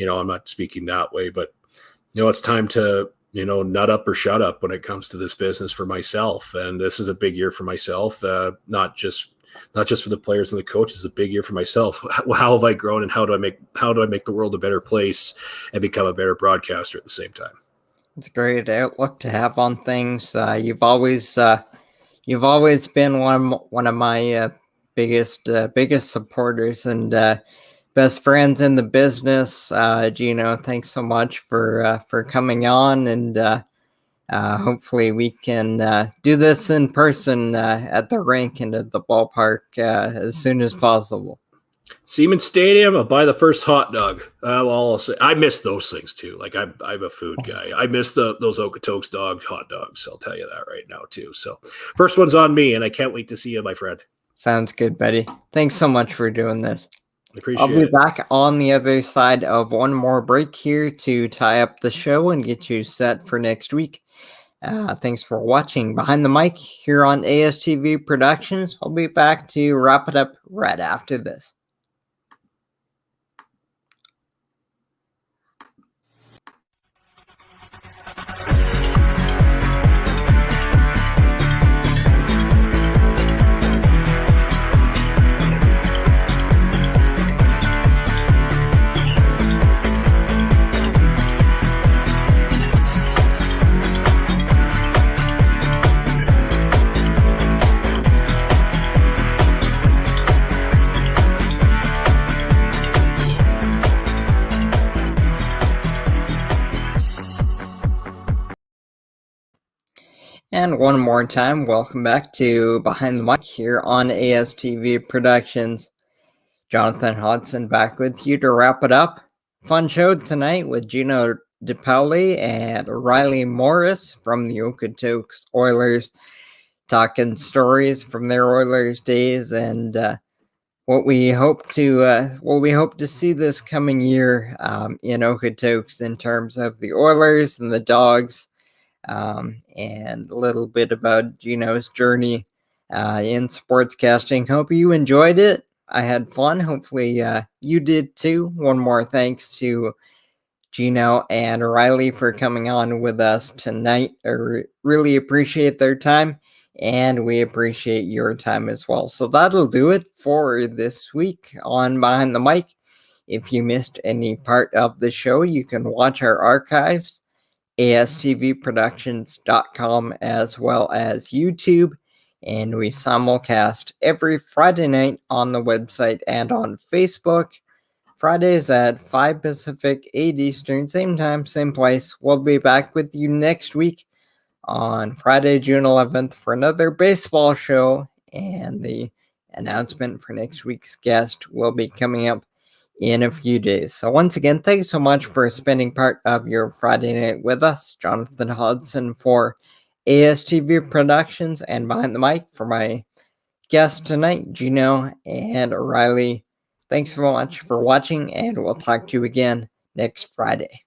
Speaker 2: I'm not speaking that way. But, it's time to, nut up or shut up when it comes to this business for myself. And this is a big year for myself, not just for the players and the coaches. It's a big year for myself. How have I grown, and how do I make the world a better place and become a better broadcaster at the same time?
Speaker 1: It's a great outlook to have on things. You've always been one of my biggest supporters and best friends in the business. Gino, thanks so much for coming on, and hopefully we can do this in person at the rink and at the ballpark as soon as possible.
Speaker 2: Siemens Stadium, I'll buy the first hot dog. I'll say I miss those things too. Like I'm a food guy. I miss those Okotoks hot dogs. I'll tell you that right now too. So first one's on me, and I can't wait to see you, my friend.
Speaker 1: Sounds good, buddy. Thanks so much for doing this.
Speaker 2: Appreciate it.
Speaker 1: I'll be back on the other side of one more break here to tie up the show and get you set for next week. Thanks for watching Behind the Mic here on ASTV Productions. I'll be back to wrap it up right after this. And one more time, welcome back to Behind the Mic here on ASTV Productions. Jonathan Hodgson back with you to wrap it up. Fun show tonight with GINO De PAOLI and Riley Morris from the Okotoks Oilers, talking stories from their Oilers days and what we hope to see this coming year in Okotoks in terms of the Oilers and the Dogs. And a little bit about Gino's journey in sportscasting. Hope you enjoyed it. I had fun. Hopefully you did too. One more thanks to Gino and Riley for coming on with us tonight. I really appreciate their time, and we appreciate your time as well. So that'll do it for this week on Behind the Mic. If you missed any part of the show, you can watch our archives, astvproductions.com, as well as YouTube, and we simulcast every Friday night on the website and on Facebook. Fridays at 5 Pacific, 8 Eastern, same time, same place. We'll be back with you next week on Friday, June 11th for another baseball show, and the announcement for next week's guest will be coming up in a few days. So once again, thanks so much for spending part of your Friday night with us. Jonathan Hodgson for ASTV Productions, and Behind the Mic for my guests tonight, Gino and Riley. Thanks so much for watching, and we'll talk to you again next Friday.